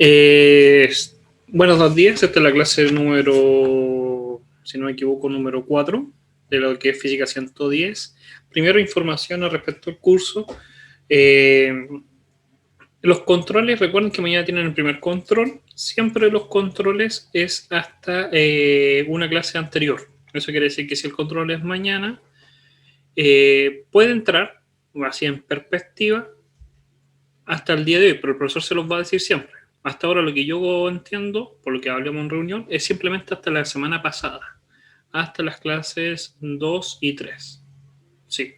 Eh, Buenos días, esta es la clase número, si no me equivoco, número 4 de lo que es Física 110. Primero, información al respecto al curso. Eh, los controles, recuerden que mañana tienen el primer control. Siempre los controles es hasta una clase anterior. Eso quiere decir que si el control es mañana, puede entrar, así en perspectiva, hasta el día de hoy, pero el profesor se los va a decir siempre. Hasta ahora lo que yo entiendo, por lo que hablamos en reunión, es simplemente hasta la semana pasada, hasta las clases 2 y 3. Sí.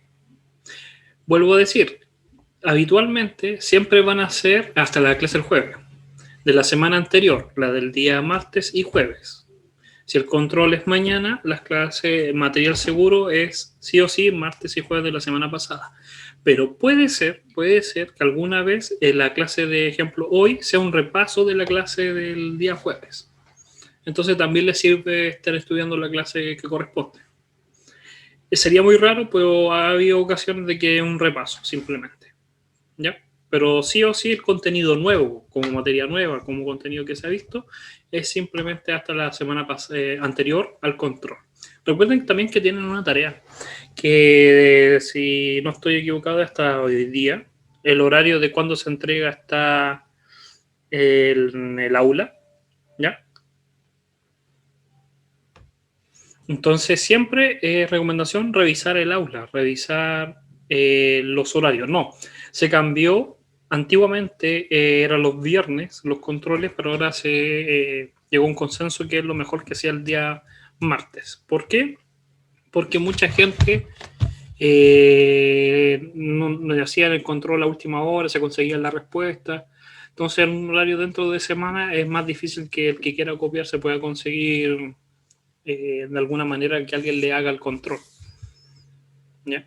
Vuelvo a decir, habitualmente siempre van a ser hasta la clase del jueves, de la semana anterior, la del día martes y jueves. Si el control es mañana, las clases material seguro es sí o sí martes y jueves de la semana pasada. Pero puede ser que alguna vez en la clase de ejemplo hoy sea un repaso de la clase del día jueves. Entonces también les sirve estar estudiando la clase que corresponde. Sería muy raro, pero ha habido ocasiones de que es un repaso, simplemente. ¿Ya? Pero sí o sí el contenido nuevo, como materia nueva, como contenido que se ha visto, es simplemente hasta la semana anterior al control. Recuerden también que tienen una tarea, que si no estoy equivocado hasta hoy día, el horario de cuando se entrega está en el aula, ¿ya? Entonces siempre recomendación revisar el aula, revisar los horarios. No, se cambió. Antiguamente eran los viernes los controles, pero ahora se llegó a un consenso que es lo mejor que sea el día martes. ¿Por qué? Porque mucha gente no hacían el control a última hora, se conseguían la respuesta. Entonces, en un horario dentro de semana es más difícil que el que quiera copiar se pueda conseguir de alguna manera que alguien le haga el control. ¿Ya?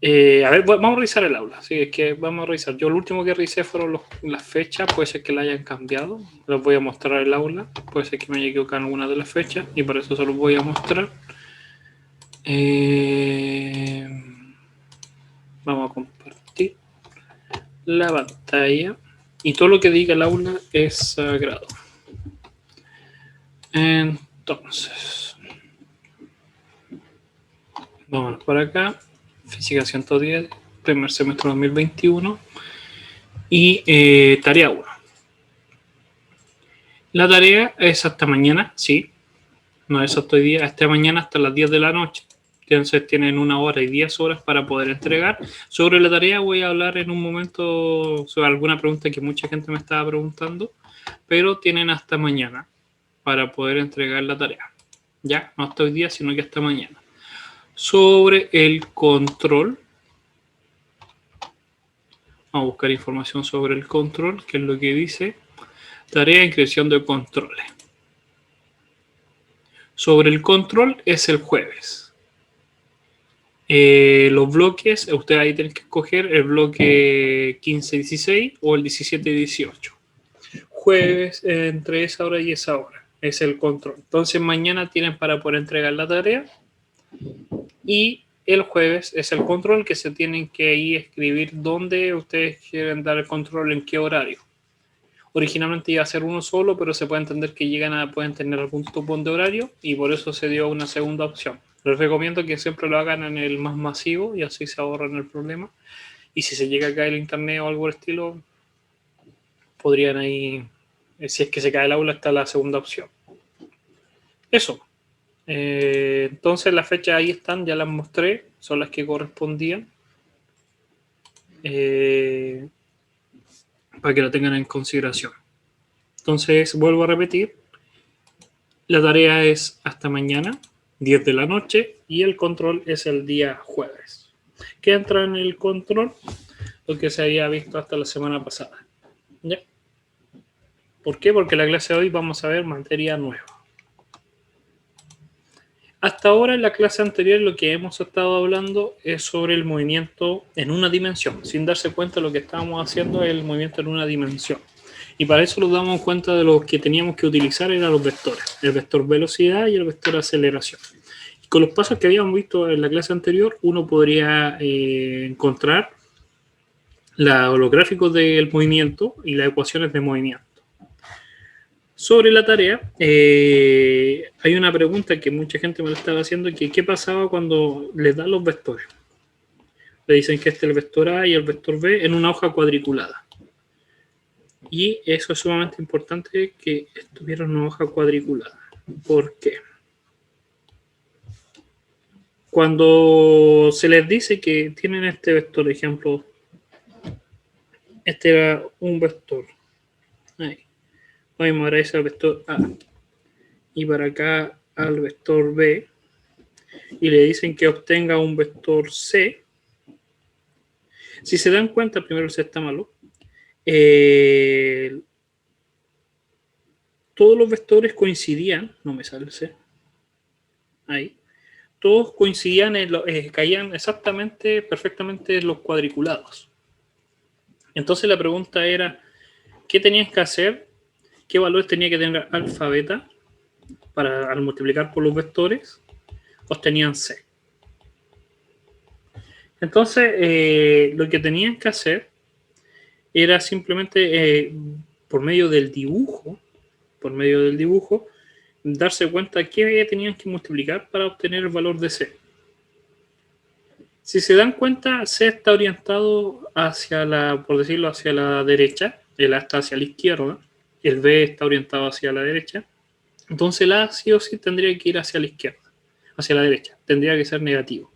A ver, vamos a revisar el aula. Sí, es que vamos a revisar. Yo lo último que revisé fueron las fechas. Puede ser que la hayan cambiado. Les voy a mostrar el aula. Puede ser que me haya equivocado en alguna de las fechas y por eso se los voy a mostrar. Vamos a compartir la pantalla y todo lo que diga el aula es sagrado. Entonces, vámonos por acá. Física 110, primer semestre 2021 y tarea 1. La tarea es hasta mañana, sí, no es hasta hoy día, hasta mañana hasta las 10 de la noche. Entonces tienen 1 hora y 10 horas para poder entregar. Sobre la tarea voy a hablar en un momento sobre alguna pregunta que mucha gente me estaba preguntando, pero tienen hasta mañana para poder entregar la tarea. Ya, no hasta hoy día, sino que hasta mañana. Sobre el control, vamos a buscar información sobre el control, que es lo que dice tarea de inscripción de controles. Sobre el control es el jueves. Los bloques, ustedes ahí tienen que escoger el bloque 15-16 o el 17-18. Jueves entre esa hora y esa hora es el control. Entonces mañana tienen para poder entregar la tarea y el jueves es el control que se tienen que ahí escribir dónde ustedes quieren dar el control, en qué horario. Originalmente iba a ser uno solo, pero se puede entender que pueden tener algún topón de horario y por eso se dio una segunda opción. Les recomiendo que siempre lo hagan en el más masivo y así se ahorran el problema. Y si se llega a caer el internet o algo del estilo, podrían ahí, si es que se cae el aula, está la segunda opción. Eso. Entonces las fechas ahí están, ya las mostré, son las que correspondían. Para que lo tengan en consideración. Entonces, vuelvo a repetir, la tarea es hasta mañana, 10 de la noche, y el control es el día jueves. ¿Qué entra en el control? Lo que se había visto hasta la semana pasada. ¿Ya? ¿Por qué? Porque la clase de hoy vamos a ver materia nueva. Hasta ahora en la clase anterior lo que hemos estado hablando es sobre el movimiento en una dimensión. Sin darse cuenta lo que estábamos haciendo es el movimiento en una dimensión. Y para eso nos damos cuenta de lo que teníamos que utilizar eran los vectores. El vector velocidad y el vector aceleración. Y con los pasos que habíamos visto en la clase anterior, uno podría encontrar los gráficos del movimiento y las ecuaciones de movimiento. Sobre la tarea, hay una pregunta que mucha gente me lo estaba haciendo, que qué pasaba cuando les dan los vectores. Le dicen que este es el vector A y el vector B en una hoja cuadriculada. Y eso es sumamente importante, que estuviera en una hoja cuadriculada. ¿Por qué? Cuando se les dice que tienen este vector, ejemplo, este era un vector. Ahí. Vamos a ese al vector A. Y para acá al vector B. Y le dicen que obtenga un vector C. Si se dan cuenta, primero el C está malo. Todos los vectores coincidían, no me sale el C, ahí, todos coincidían, caían exactamente, perfectamente en los cuadriculados. Entonces la pregunta era, ¿qué tenías que hacer? ¿Qué valores tenía que tener alfa, beta para al multiplicar por los vectores? Obtenían C. Entonces, lo que tenían que hacer era simplemente, por medio del dibujo, darse cuenta qué tenían que multiplicar para obtener el valor de C. Si se dan cuenta, C está orientado hacia la, por decirlo, hacia la derecha, el A está hacia la izquierda, el B está orientado hacia la derecha, entonces el A sí o sí tendría que ir hacia la izquierda, hacia la derecha, tendría que ser negativo.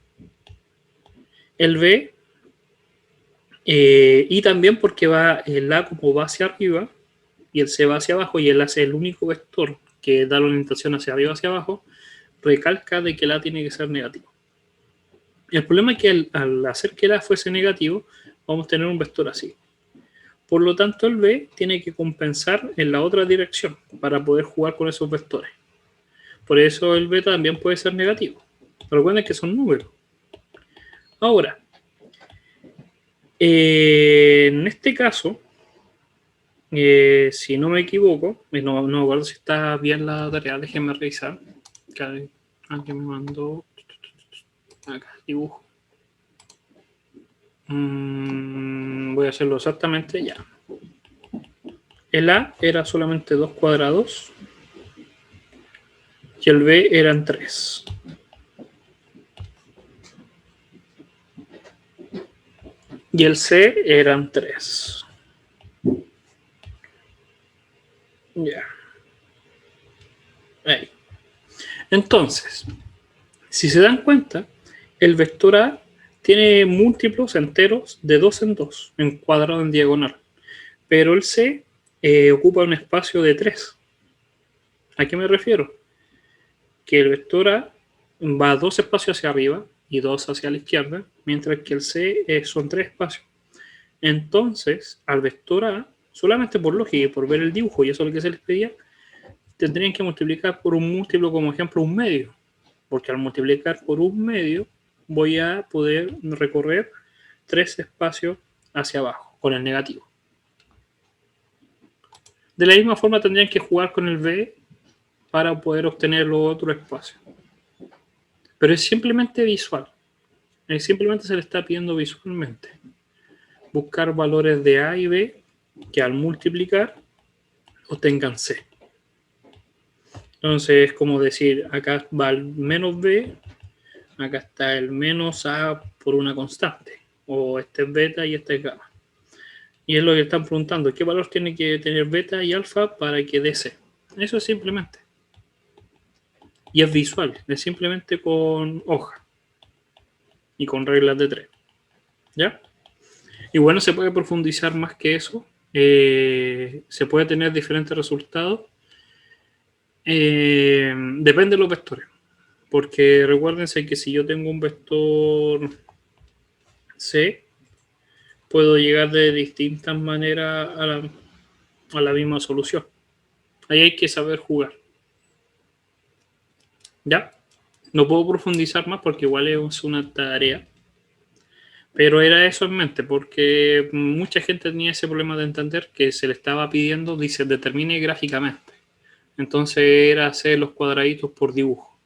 El B, y también porque va el A como va hacia arriba, y el C va hacia abajo, y el A es el único vector que da la orientación hacia arriba hacia abajo, recalca de que el A tiene que ser negativo. El problema es que al hacer que el A fuese negativo, vamos a tener un vector así. Por lo tanto, el B tiene que compensar en la otra dirección para poder jugar con esos vectores. Por eso el B también puede ser negativo. Recuerden que son números. Ahora, en este caso, si no me equivoco, no me acuerdo si está bien la tarea, déjenme revisar. Alguien me mandó acá, dibujo. Voy a hacerlo exactamente ya. El A era solamente 2 cuadrados y el B eran 3. Y el C eran 3. Ya. Ahí. Entonces, si se dan cuenta, el vector A tiene múltiplos enteros de 2 en 2, en cuadrado en diagonal. Pero el C ocupa un espacio de 3. ¿A qué me refiero? Que el vector A va 2 espacios hacia arriba y 2 hacia la izquierda, mientras que el C son 3 espacios. Entonces, al vector A, solamente por lógica y por ver el dibujo, y eso es lo que se les pedía, tendrían que multiplicar por un múltiplo, como ejemplo, un medio. Porque al multiplicar por un medio, voy a poder recorrer 3 espacios hacia abajo, con el negativo. De la misma forma, tendrían que jugar con el B para poder obtener los otros espacios. Pero es simplemente visual. Simplemente se le está pidiendo visualmente. Buscar valores de A y B que al multiplicar obtengan C. Entonces es como decir, acá va el menos B, acá está el menos A por una constante. O este es beta y este es gamma. Y es lo que están preguntando, ¿qué valor tiene que tener beta y alfa para que dé C? Eso es simplemente. Y es visual, es simplemente con hoja. Y con reglas de 3. ¿Ya? Y bueno, se puede profundizar más que eso. Se puede tener diferentes resultados. Depende de los vectores. Porque recuérdense que si yo tengo un vector C, puedo llegar de distintas maneras a la misma solución. Ahí hay que saber jugar. ¿Ya? No puedo profundizar más porque igual es una tarea. Pero era eso en mente, porque mucha gente tenía ese problema de entender que se le estaba pidiendo, dice, determine gráficamente. Entonces era hacer los cuadraditos por dibujo.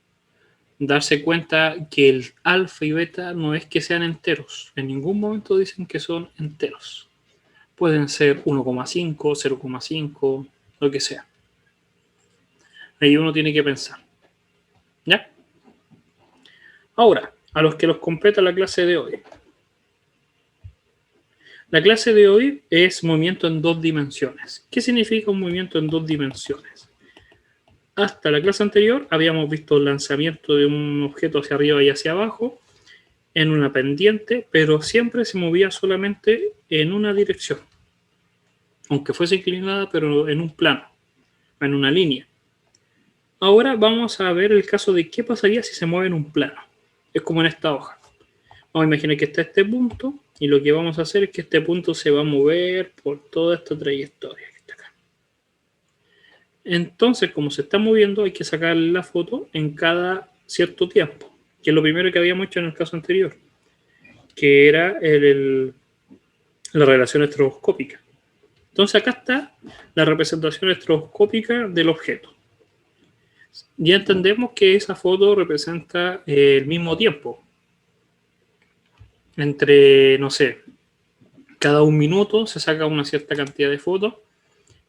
darse cuenta que el alfa y beta no es que sean enteros. En ningún momento dicen que son enteros. Pueden ser 1,5, 0,5, lo que sea. Ahí uno tiene que pensar. ¿Ya? Ahora, a los que los completa la clase de hoy. La clase de hoy es movimiento en 2 dimensiones. ¿Qué significa un movimiento en 2 dimensiones? Hasta la clase anterior habíamos visto el lanzamiento de un objeto hacia arriba y hacia abajo en una pendiente, pero siempre se movía solamente en una dirección, aunque fuese inclinada, pero en un plano, en una línea. Ahora vamos a ver el caso de qué pasaría si se mueve en un plano. Es como en esta hoja. Vamos a imaginar que está este punto y lo que vamos a hacer es que este punto se va a mover por toda esta trayectoria que está acá. Entonces, como se está moviendo, hay que sacarle la foto en cada cierto tiempo, que es lo primero que habíamos hecho en el caso anterior, que era la relación estroboscópica. Entonces acá está la representación estroboscópica del objeto. Ya entendemos que esa foto representa el mismo tiempo. Entre, no sé, cada 1 minuto se saca una cierta cantidad de fotos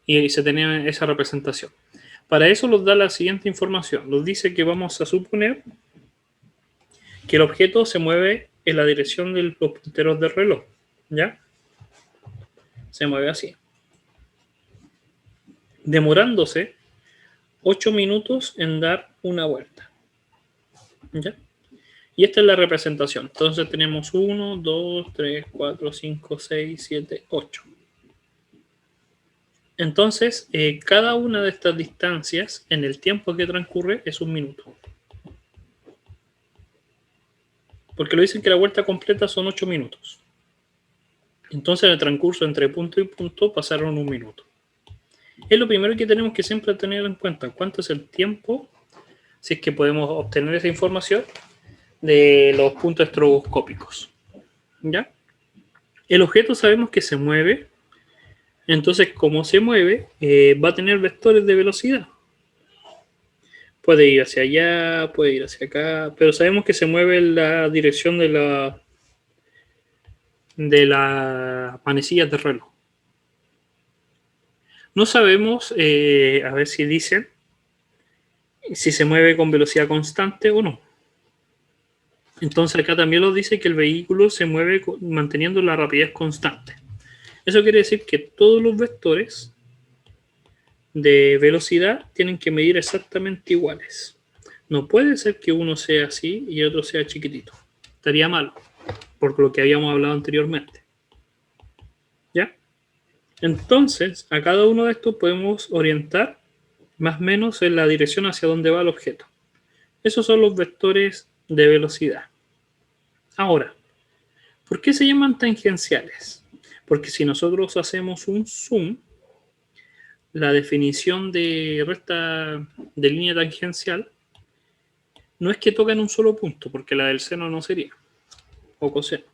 y se tiene esa representación. Para eso nos da la siguiente información. Nos dice que vamos a suponer que el objeto se mueve en la dirección de los punteros del reloj. ¿Ya? Se mueve así. Demorándose 8 minutos en dar una vuelta. ¿Ya? Y esta es la representación. Entonces tenemos 1, 2, 3, 4, 5, 6, 7, 8. Entonces, cada una de estas distancias en el tiempo que transcurre es 1 minuto. Porque lo dicen que la vuelta completa son 8 minutos. Entonces, en el transcurso entre punto y punto pasaron 1 minuto. Es lo primero que tenemos que siempre tener en cuenta. ¿Cuánto es el tiempo? Si es que podemos obtener esa información de los puntos estroboscópicos. ¿Ya? El objeto sabemos que se mueve. Entonces, como se mueve, va a tener vectores de velocidad. Puede ir hacia allá, puede ir hacia acá, pero sabemos que se mueve en la dirección de la manecillas de reloj. No sabemos, a ver si dicen, si se mueve con velocidad constante o no. Entonces acá también lo dice que el vehículo se mueve manteniendo la rapidez constante. Eso quiere decir que todos los vectores de velocidad tienen que medir exactamente iguales. No puede ser que uno sea así y otro sea chiquitito. Estaría mal, por lo que habíamos hablado anteriormente. ¿Ya? Entonces, a cada uno de estos podemos orientar más o menos en la dirección hacia donde va el objeto. Esos son los vectores de velocidad. Ahora, ¿por qué se llaman tangenciales? Porque si nosotros hacemos un zoom, la definición de recta de línea tangencial no es que toca en un solo punto, porque la del seno no sería, o coseno,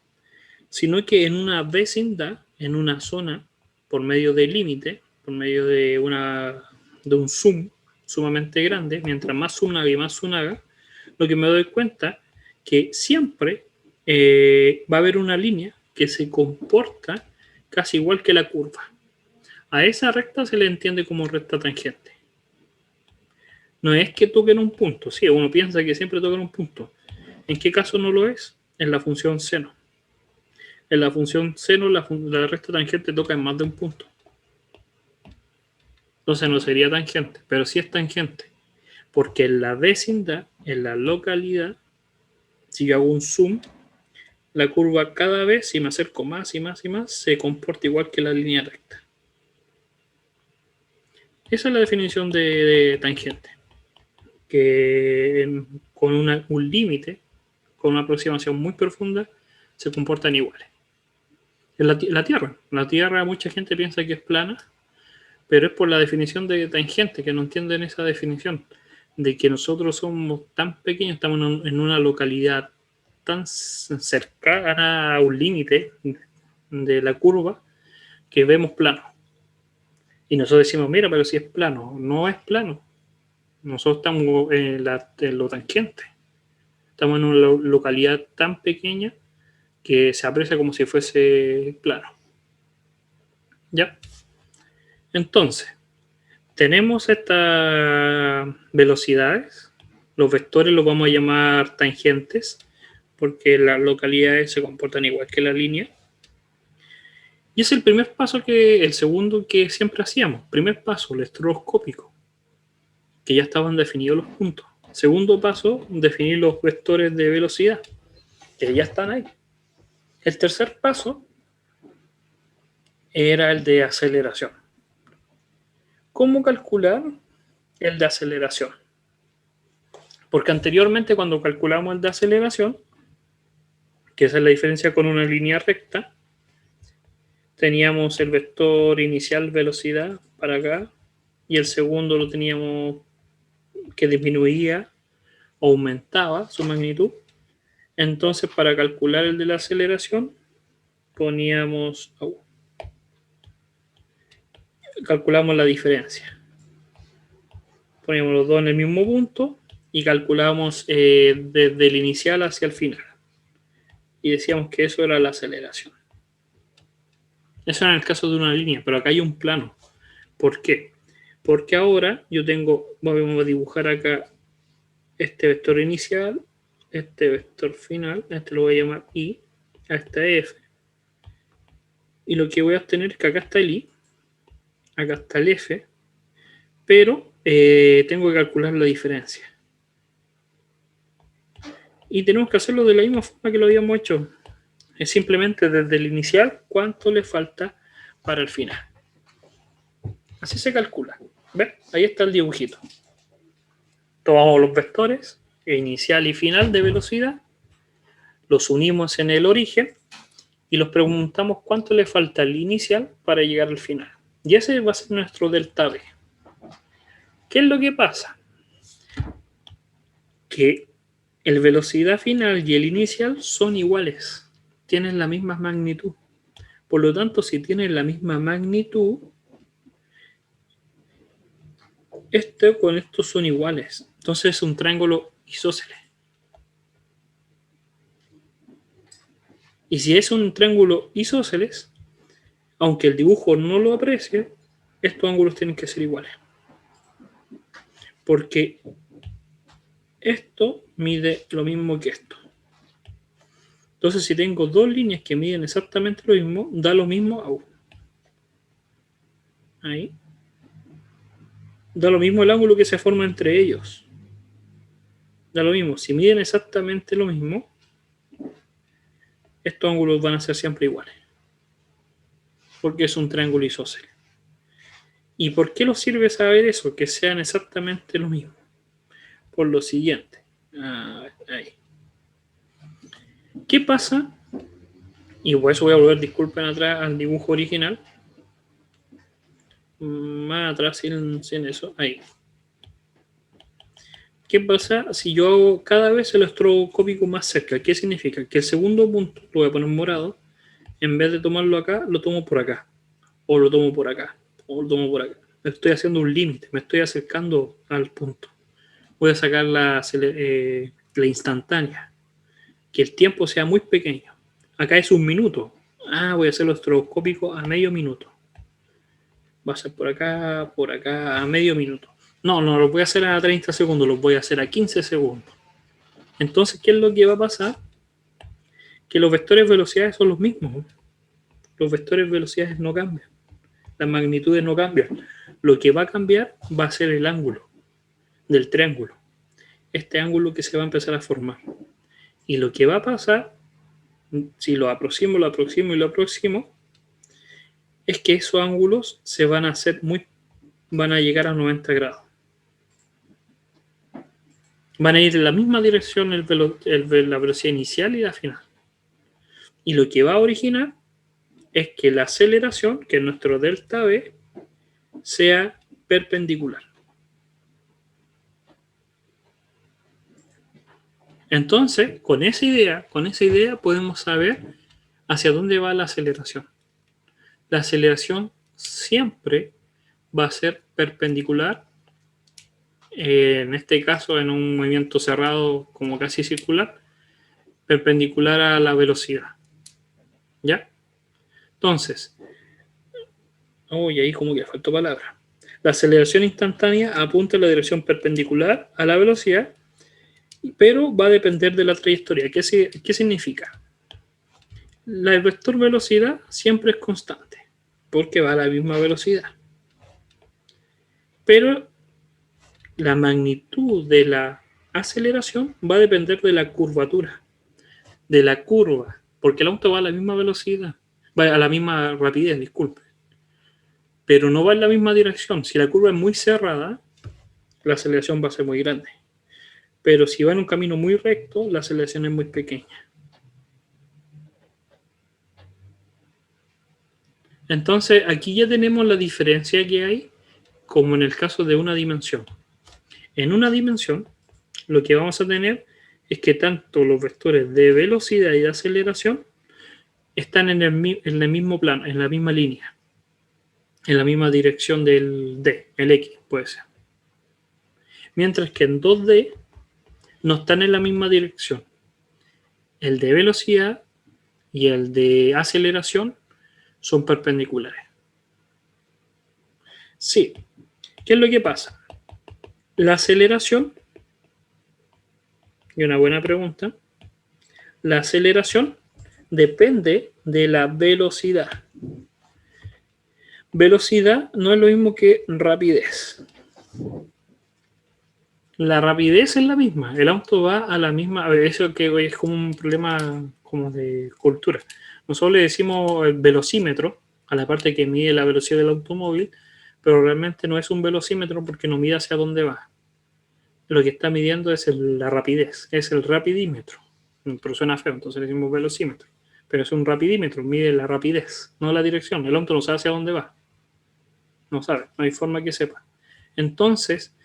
sino que en una vecindad, en una zona, por medio del límite, por medio de un zoom sumamente grande, mientras más zoom haga y más zoom haga, lo que me doy cuenta que siempre va a haber una línea que se comporta casi igual que la curva. A esa recta se le entiende como recta tangente. No es que toquen un punto, sí, uno piensa que siempre tocan un punto. ¿En qué caso no lo es? En la función seno. En la función seno, la recta tangente toca en más de un punto. Entonces no sería tangente, pero sí es tangente. Porque en la vecindad, en la localidad, si yo hago un zoom, la curva cada vez, si me acerco más y más y más, se comporta igual que la línea recta. Esa es la definición de tangente. Que con un límite, con una aproximación muy profunda, se comportan iguales. La Tierra, mucha gente piensa que es plana, pero es por la definición de tangente, que no entienden esa definición, de que nosotros somos tan pequeños, estamos en una localidad tan cercana a un límite de la curva, que vemos plano. Y nosotros decimos, mira, pero si es plano. No es plano. Nosotros estamos en lo tangente. Estamos en una localidad tan pequeña que se aprecia como si fuese plano. ¿Ya? Entonces, tenemos estas velocidades. Los vectores los vamos a llamar tangentes, porque las localidades se comportan igual que la línea. Y es el primer paso el segundo que siempre hacíamos. Primer paso, el estroboscópico, que ya estaban definidos los puntos. Segundo paso, definir los vectores de velocidad, que ya están ahí. El tercer paso era el de aceleración. ¿Cómo calcular el de aceleración? Porque anteriormente, cuando calculamos el de aceleración, que esa es la diferencia con una línea recta, teníamos el vector inicial velocidad para acá y el segundo lo teníamos que disminuía o aumentaba su magnitud. Entonces, para calcular el de la aceleración, calculamos la diferencia. Poníamos los dos en el mismo punto y calculamos desde el inicial hacia el final. Y decíamos que eso era la aceleración. Eso era en el caso de una línea, pero acá hay un plano. ¿Por qué? Porque ahora vamos a dibujar acá este vector inicial, este vector final, este lo voy a llamar I, a esta F. Y lo que voy a obtener es que acá está el I, acá está el F, pero tengo que calcular la diferencia. Y tenemos que hacerlo de la misma forma que lo habíamos hecho. Es simplemente desde el inicial cuánto le falta para el final. Así se calcula. ¿Ves? Ahí está el dibujito. Tomamos los vectores, inicial y final de velocidad, los unimos en el origen y los preguntamos cuánto le falta al inicial para llegar al final. Y ese va a ser nuestro delta V. ¿Qué es lo que pasa? Que el velocidad final y el inicial son iguales, tienen la misma magnitud. Por lo tanto, si tienen la misma magnitud, esto con esto son iguales. Entonces es un triángulo isósceles. Y si es un triángulo isósceles, aunque el dibujo no lo aprecie, estos ángulos tienen que ser iguales. Porque esto mide lo mismo que esto. Entonces, si tengo dos líneas que miden exactamente lo mismo, da lo mismo. Ahí. Da lo mismo el ángulo que se forma entre ellos. Da lo mismo. Si miden exactamente lo mismo, estos ángulos van a ser siempre iguales. Porque es un triángulo isósceles. ¿Y por qué nos sirve saber eso? Que sean exactamente lo mismo. Por lo siguiente. Ahí. ¿Qué pasa? Y por eso voy a volver, disculpen, atrás al dibujo original. Más atrás sin eso. Ahí. ¿Qué pasa si yo hago cada vez el estroboscópico más cerca? ¿Qué significa? Que el segundo punto lo voy a poner morado. En vez de tomarlo acá, lo tomo por acá. O lo tomo por acá. O lo tomo por acá. Estoy haciendo un límite. Me estoy acercando al punto. Voy a sacar la instantánea. Que el tiempo sea muy pequeño. Acá es 1 minuto. Voy a hacerlo estroboscópico a medio minuto. Va a ser por acá, a medio minuto. No, lo voy a hacer a 30 segundos, lo voy a hacer a 15 segundos. Entonces, ¿qué es lo que va a pasar? Que los vectores de velocidades son los mismos. Los vectores de velocidades no cambian. Las magnitudes no cambian. Lo que va a cambiar va a ser el ángulo del triángulo. Este ángulo que se va a empezar a formar. Y lo que va a pasar, si lo aproximo, es que esos ángulos se van a hacer van a llegar a 90 grados. Van a ir en la misma dirección la velocidad inicial y la final. Y lo que va a originar es que la aceleración, que es nuestro delta V, sea perpendicular. Entonces, con esa idea podemos saber hacia dónde va la aceleración. La aceleración siempre va a ser perpendicular en este caso en un movimiento cerrado como casi circular, perpendicular a la velocidad. ¿Ya? Entonces, y ahí como que faltó palabra. La aceleración instantánea apunta en la dirección perpendicular a la velocidad, pero va a depender de la trayectoria. ¿Qué significa? El vector velocidad siempre es constante, porque va a la misma velocidad. Pero la magnitud de la aceleración va a depender de la curvatura, de la curva, porque el auto va a la misma velocidad, va a la misma rapidez, disculpe, pero no va en la misma dirección. Si la curva es muy cerrada, la aceleración va a ser muy grande. Pero si va en un camino muy recto, la aceleración es muy pequeña. Entonces, aquí ya tenemos la diferencia que hay, como en el caso de una dimensión. En una dimensión, lo que vamos a tener es que tanto los vectores de velocidad y de aceleración están en el mismo plano, en la misma línea, en la misma dirección del D, el X puede ser. Mientras que en 2D no están en la misma dirección. El de velocidad y el de aceleración son perpendiculares. Sí. ¿Qué es lo que pasa? La aceleración, y una buena pregunta, la aceleración depende de la velocidad. Velocidad no es lo mismo que rapidez. La rapidez es la misma, el auto va a la misma, a ver, eso que es como un problema como de cultura. Nosotros le decimos el velocímetro a la parte que mide la velocidad del automóvil, pero realmente no es un velocímetro porque no mide hacia dónde va. Lo que está midiendo es la rapidez, es el rapidímetro. Pero suena feo, entonces le decimos velocímetro. Pero es un rapidímetro, mide la rapidez, no la dirección. El auto no sabe hacia dónde va. No sabe, no hay forma que sepa. Entonces,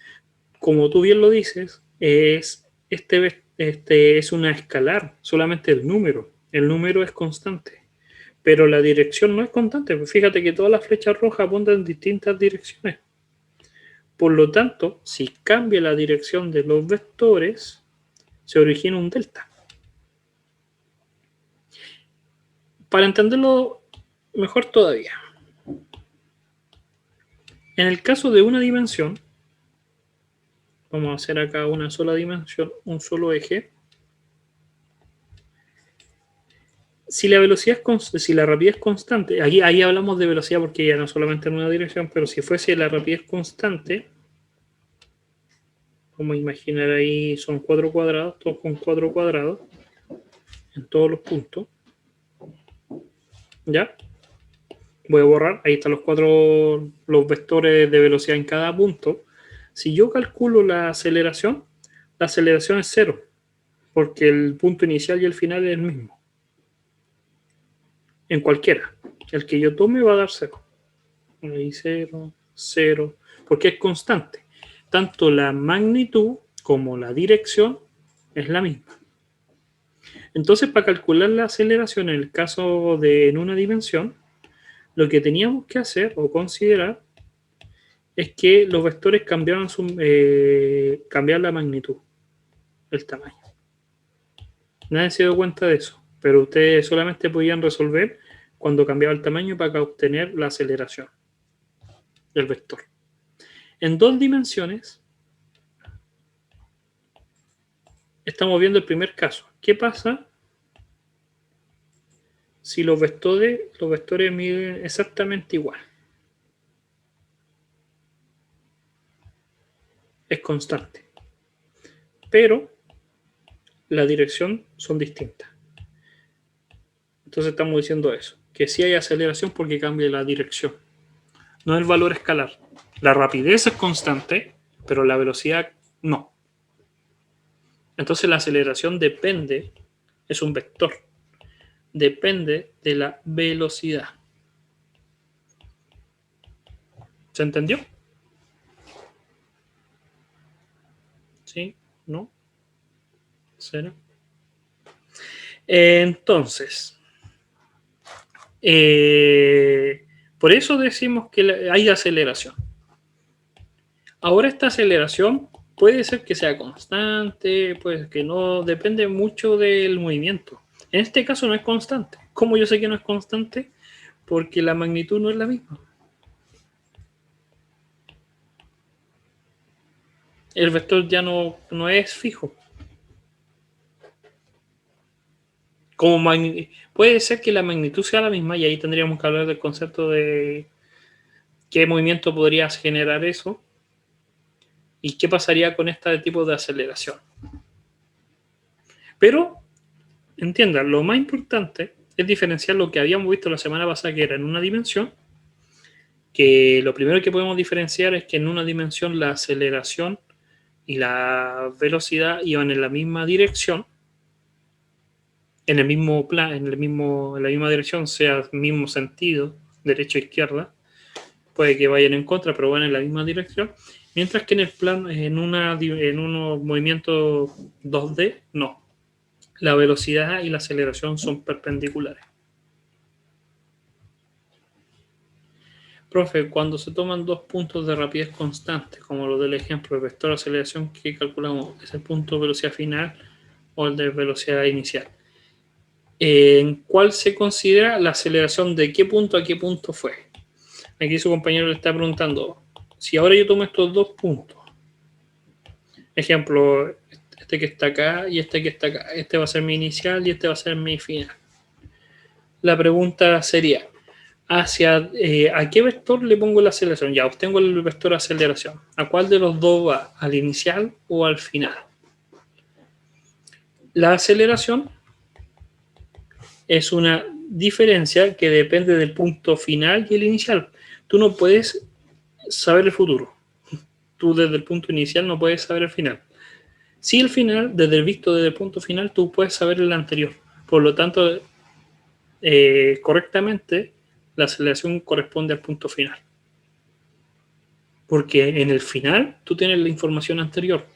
como tú bien lo dices, este es una escalar, solamente el número. El número es constante, pero la dirección no es constante. Fíjate que todas las flechas rojas apuntan en distintas direcciones. Por lo tanto, si cambia la dirección de los vectores, se origina un delta. Para entenderlo mejor todavía, en el caso de una dimensión, vamos a hacer acá una sola dimensión, un solo eje. Si la velocidad si la rapidez es constante, ahí hablamos de velocidad porque ya no solamente en una dirección, pero si fuese la rapidez constante, vamos a imaginar ahí son 4 cuadrados, todos con 4 cuadrados en todos los puntos. ¿Ya? Voy a borrar, ahí están los vectores de velocidad en cada punto. Si yo calculo la aceleración es cero, porque el punto inicial y el final es el mismo. En cualquiera. El que yo tome va a dar cero. Ahí 0, 0, porque es constante. Tanto la magnitud como la dirección es la misma. Entonces, para calcular la aceleración en el caso de en una dimensión, lo que teníamos que hacer o considerar es que los vectores cambiaban la magnitud, el tamaño. Nadie se dio cuenta de eso, pero ustedes solamente podían resolver cuando cambiaba el tamaño para obtener la aceleración del vector. En 2 dimensiones, estamos viendo el primer caso. ¿Qué pasa si los vectores miden exactamente igual? Es constante. Pero la dirección son distintas. Entonces estamos diciendo eso, que sí hay aceleración porque cambia la dirección. No el valor escalar. La rapidez es constante, pero la velocidad no. Entonces la aceleración depende, es un vector, depende de la velocidad. ¿Se entendió? ¿Sí? ¿No? ¿Será? Entonces, por eso decimos que hay aceleración. Ahora esta aceleración Puede ser que sea constante, puede que no, depende mucho del movimiento. En este caso no es constante. ¿Cómo yo sé que no es constante? Porque la magnitud no es la misma. El vector ya no es fijo. Puede ser que la magnitud sea la misma y ahí tendríamos que hablar del concepto de qué movimiento podría generar eso y qué pasaría con este tipo de aceleración. Pero, entiendan, lo más importante es diferenciar lo que habíamos visto la semana pasada, que era en una dimensión, que lo primero que podemos diferenciar es que en una dimensión la aceleración y la velocidad iban en la misma dirección, en el mismo plan, en la misma dirección, sea el mismo sentido, derecha o izquierda, puede que vayan en contra, pero van en la misma dirección, mientras que en el plan, en unos movimientos 2D, no. La velocidad y la aceleración son perpendiculares. Profe, cuando se toman dos puntos de rapidez constante, como lo del ejemplo, el vector de aceleración que calculamos, ¿es el punto de velocidad final o el de velocidad inicial? ¿En cuál se considera la aceleración de qué punto a qué punto fue? Aquí su compañero le está preguntando, si ahora yo tomo estos dos puntos, ejemplo, este que está acá y este que está acá, este va a ser mi inicial y este va a ser mi final. La pregunta sería, ¿a qué vector le pongo la aceleración? Ya obtengo el vector aceleración. ¿A cuál de los dos va? ¿Al inicial o al final? La aceleración es una diferencia que depende del punto final y el inicial. Tú no puedes saber el futuro. Tú desde el punto inicial no puedes saber el final. Si el final, desde el punto final, tú puedes saber el anterior. Por lo tanto, correctamente, la aceleración corresponde al punto final. Porque en el final tú tienes la información anterior,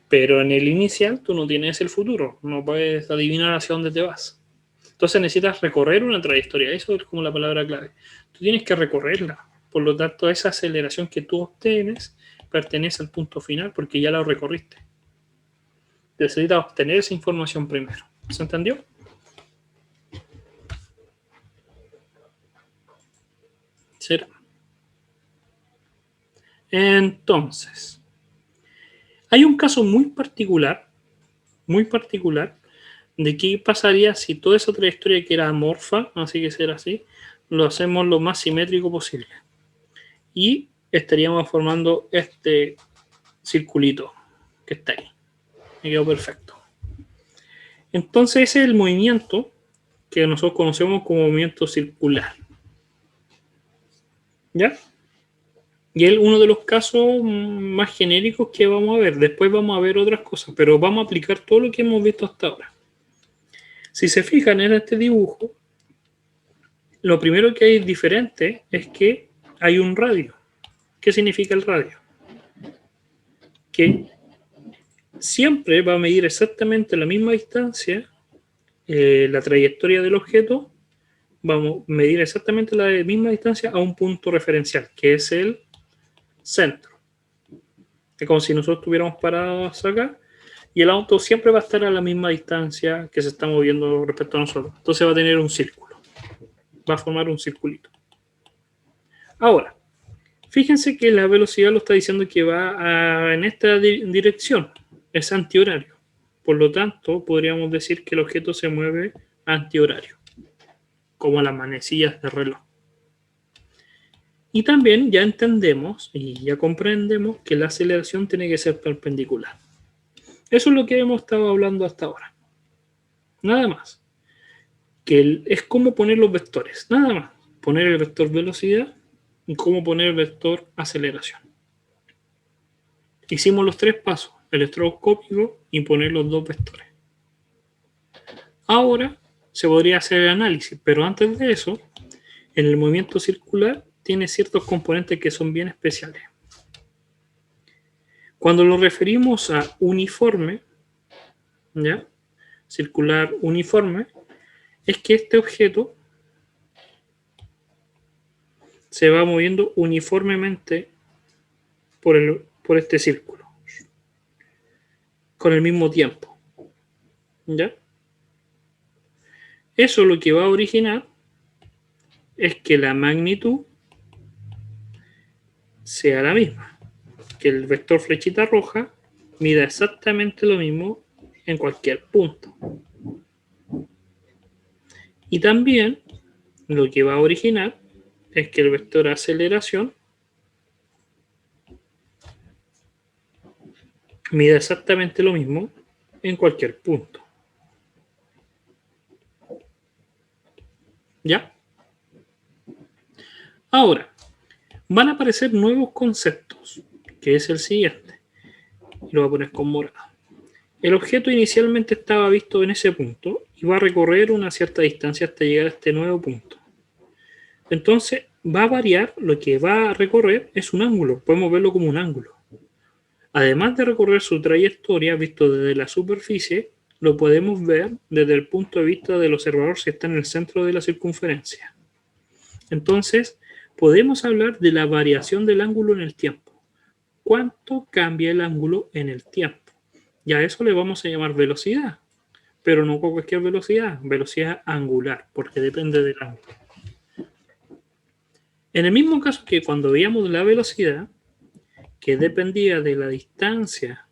pero en el inicial tú no tienes el futuro, no puedes adivinar hacia dónde te vas. Entonces necesitas recorrer una trayectoria, eso es como la palabra clave. Tú tienes que recorrerla, por lo tanto esa aceleración que tú obtienes pertenece al punto final porque ya la recorriste. Necesitas obtener esa información primero. ¿Se entendió? ¿Será? Entonces, hay un caso muy particular, de qué pasaría si toda esa trayectoria que era amorfa, así que será así, lo hacemos lo más simétrico posible. Y estaríamos formando este circulito que está ahí. Me quedó perfecto. Entonces ese es el movimiento que nosotros conocemos como movimiento circular. ¿Ya? Y es uno de los casos más genéricos que vamos a ver. Después vamos a ver otras cosas, pero vamos a aplicar todo lo que hemos visto hasta ahora. Si se fijan en este dibujo, lo primero que hay diferente es que hay un radio. ¿Qué significa el radio? Que siempre va a medir exactamente la misma distancia, la trayectoria del objeto, vamos a medir exactamente la misma distancia a un punto referencial, que es el centro. Es como si nosotros estuviéramos parados acá y el auto siempre va a estar a la misma distancia que se está moviendo respecto a nosotros. Entonces va a tener un círculo, va a formar un circulito. Ahora, fíjense que la velocidad lo está diciendo que va en esta dirección, es antihorario. Por lo tanto, podríamos decir que el objeto se mueve antihorario, como las manecillas de reloj. Y también ya entendemos y ya comprendemos que la aceleración tiene que ser perpendicular. Eso es lo que hemos estado hablando hasta ahora. Nada más. Que es cómo poner los vectores. Nada más. Poner el vector velocidad y cómo poner el vector aceleración. Hicimos los tres pasos. Electroscópico y poner los dos vectores. Ahora se podría hacer el análisis, pero antes de eso, en el movimiento circular tiene ciertos componentes que son bien especiales. Cuando lo referimos a uniforme, ¿ya? Circular uniforme, es que este objeto se va moviendo uniformemente por este círculo. con el mismo tiempo. ¿Ya? Eso lo que va a originar es que la magnitud sea la misma, que el vector flechita roja mida exactamente lo mismo en cualquier punto. Y también lo que va a originar es que el vector aceleración mida exactamente lo mismo en cualquier punto. ¿Ya? Ahora, van a aparecer nuevos conceptos, que es el siguiente. Y lo voy a poner con morado. El objeto inicialmente estaba visto en ese punto y va a recorrer una cierta distancia hasta llegar a este nuevo punto. Entonces, va a variar, lo que va a recorrer es un ángulo, podemos verlo como un ángulo. Además de recorrer su trayectoria visto desde la superficie, lo podemos ver desde el punto de vista del observador si está en el centro de la circunferencia. Entonces, podemos hablar de la variación del ángulo en el tiempo. ¿Cuánto cambia el ángulo en el tiempo? Y a eso le vamos a llamar velocidad, pero no con cualquier velocidad, velocidad angular, porque depende del ángulo. En el mismo caso que cuando veíamos la velocidad, que dependía de la distancia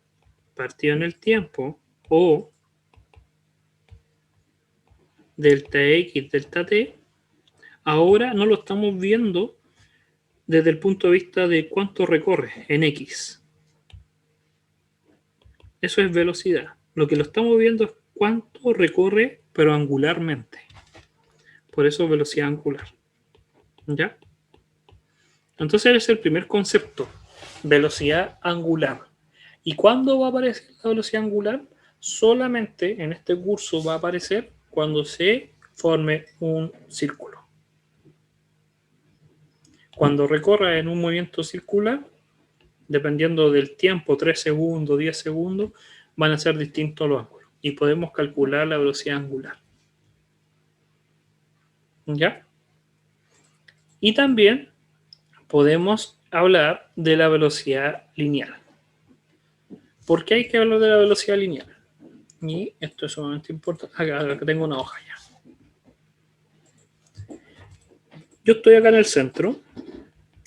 partida en el tiempo, o delta x, delta t, ahora no lo estamos viendo desde el punto de vista de cuánto recorre en x. Eso es velocidad. Lo que lo estamos viendo es cuánto recorre, pero angularmente. Por eso velocidad angular. ¿Ya? Entonces ese es el primer concepto, velocidad angular. ¿Y cuándo va a aparecer la velocidad angular? Solamente en este curso va a aparecer cuando se forme un círculo. Cuando recorra en un movimiento circular, dependiendo del tiempo, 3 segundos, 10 segundos, van a ser distintos los ángulos. Y podemos calcular la velocidad angular. ¿Ya? Y también podemos hablar de la velocidad lineal. ¿Por qué hay que hablar de la velocidad lineal? Y esto es sumamente importante. Acá tengo una hoja ya. Yo estoy acá en el centro,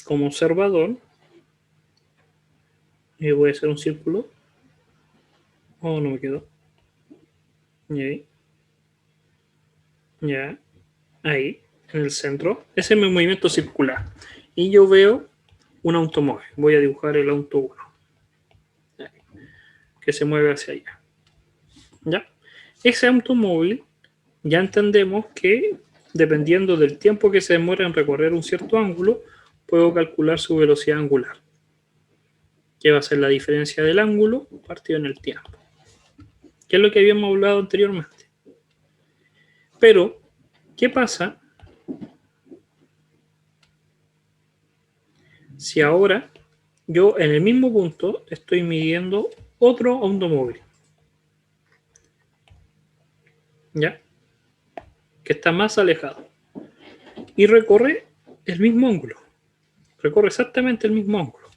como observador, y voy a hacer un círculo. Oh, no me quedó. Y ahí. Ya. Ahí, en el centro. Ese es mi movimiento circular. Y yo veo un automóvil. Voy a dibujar el auto 1. Que se mueve hacia allá. ¿Ya? Ese automóvil, ya entendemos que dependiendo del tiempo que se demora en recorrer un cierto ángulo, puedo calcular su velocidad angular, que va a ser la diferencia del ángulo partido en el tiempo, que es lo que habíamos hablado anteriormente. Pero, ¿qué pasa si ahora yo en el mismo punto estoy midiendo otro automóvil? ¿Ya? Que está más alejado y recorre el mismo ángulo, recorre exactamente el mismo ángulo.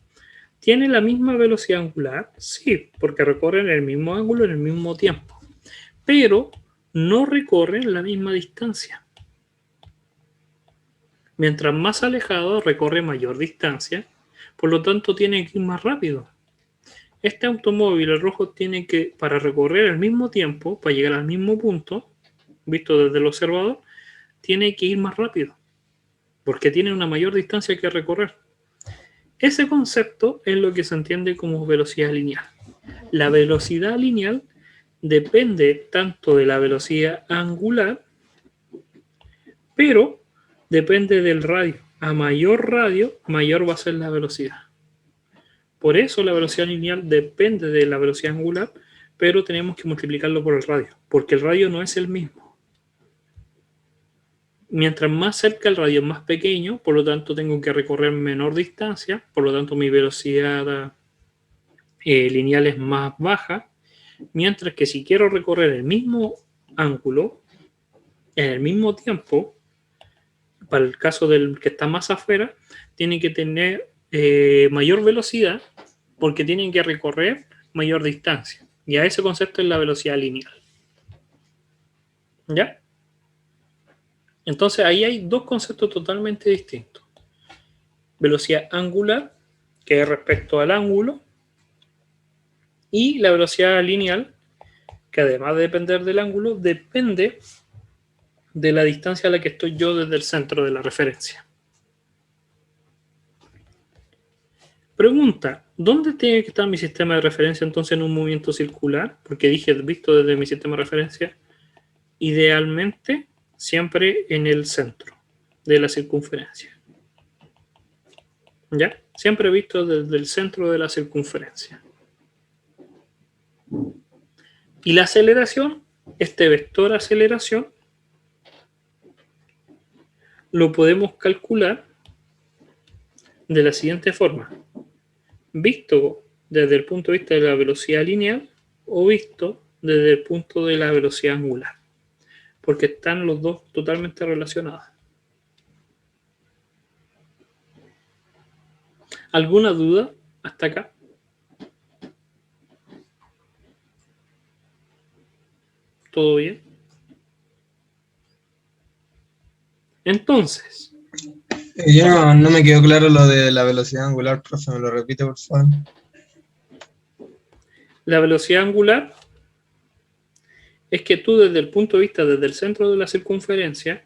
¿Tiene la misma velocidad angular? Sí, porque recorren el mismo ángulo en el mismo tiempo, pero no recorren la misma distancia. Mientras más alejado, recorre mayor distancia, por lo tanto tiene que ir más rápido. Este automóvil, el rojo, tiene que, para recorrer el mismo tiempo, para llegar al mismo punto, visto desde el observador, tiene que ir más rápido, porque tiene una mayor distancia que recorrer. Ese concepto es lo que se entiende como velocidad lineal. La velocidad lineal depende tanto de la velocidad angular, pero depende del radio. A mayor radio, mayor va a ser la velocidad. Por eso la velocidad lineal depende de la velocidad angular, pero tenemos que multiplicarlo por el radio, porque el radio no es el mismo. Mientras más cerca el radio es más pequeño, por lo tanto tengo que recorrer menor distancia, por lo tanto mi velocidad lineal es más baja, mientras que si quiero recorrer el mismo ángulo en el mismo tiempo, para el caso del que está más afuera, tiene que tener mayor velocidad porque tienen que recorrer mayor distancia. Y a ese concepto es la velocidad lineal. ¿Ya? Entonces ahí hay dos conceptos totalmente distintos. Velocidad angular, que es respecto al ángulo, y la velocidad lineal, que además de depender del ángulo, depende de la distancia a la que estoy yo desde el centro de la referencia. Pregunta, ¿dónde tiene que estar mi sistema de referencia entonces en un movimiento circular? Porque dije, visto desde mi sistema de referencia, idealmente siempre en el centro de la circunferencia. ¿Ya? Siempre visto desde el centro de la circunferencia. Y la aceleración, este vector aceleración, lo podemos calcular de la siguiente forma. Visto desde el punto de vista de la velocidad lineal o visto desde el punto de la velocidad angular. Porque están los dos totalmente relacionados. ¿Alguna duda hasta acá? ¿Todo bien? Entonces, Yo no me quedó claro lo de la velocidad angular, profe, ¿me lo repite, por favor? la velocidad angular es que tú desde el punto de vista, desde el centro de la circunferencia,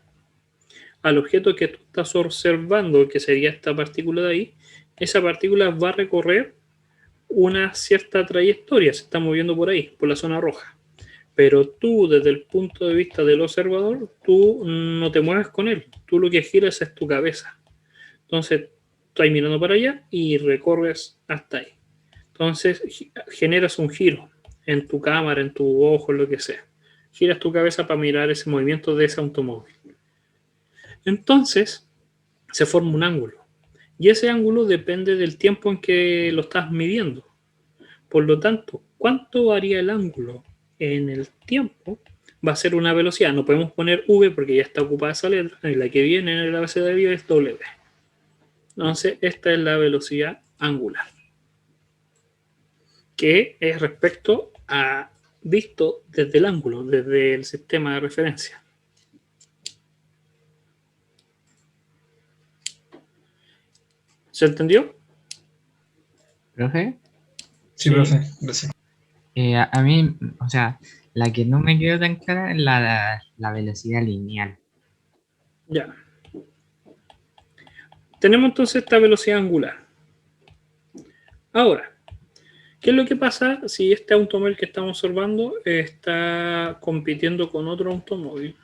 al objeto que tú estás observando, que sería esta partícula de ahí, esa partícula va a recorrer una cierta trayectoria, se está moviendo por ahí, por la zona roja. Pero tú, desde el punto de vista del observador, tú no te mueves con él. Tú lo que giras es tu cabeza. Entonces, estás mirando para allá y recorres hasta ahí. Entonces, generas un giro en tu cámara, en tu ojo, lo que sea. Giras tu cabeza para mirar ese movimiento de ese automóvil. Entonces, se forma un ángulo. Y ese ángulo depende del tiempo en que lo estás midiendo. Por lo tanto, ¿cuánto varía el ángulo en el tiempo? Va a ser una velocidad. No podemos poner V porque ya está ocupada esa letra. En la que viene en el abecedario es W. Entonces, esta es la velocidad angular, que es respecto a visto desde el ángulo, desde el sistema de referencia. ¿Se entendió? ¿Profe? Sí, profe, gracias. A mí, o sea, la que no me quedó tan clara es la velocidad lineal. Ya. Tenemos entonces esta velocidad angular. Ahora, ¿qué es lo que pasa si este automóvil que estamos observando está compitiendo con otro automóvil?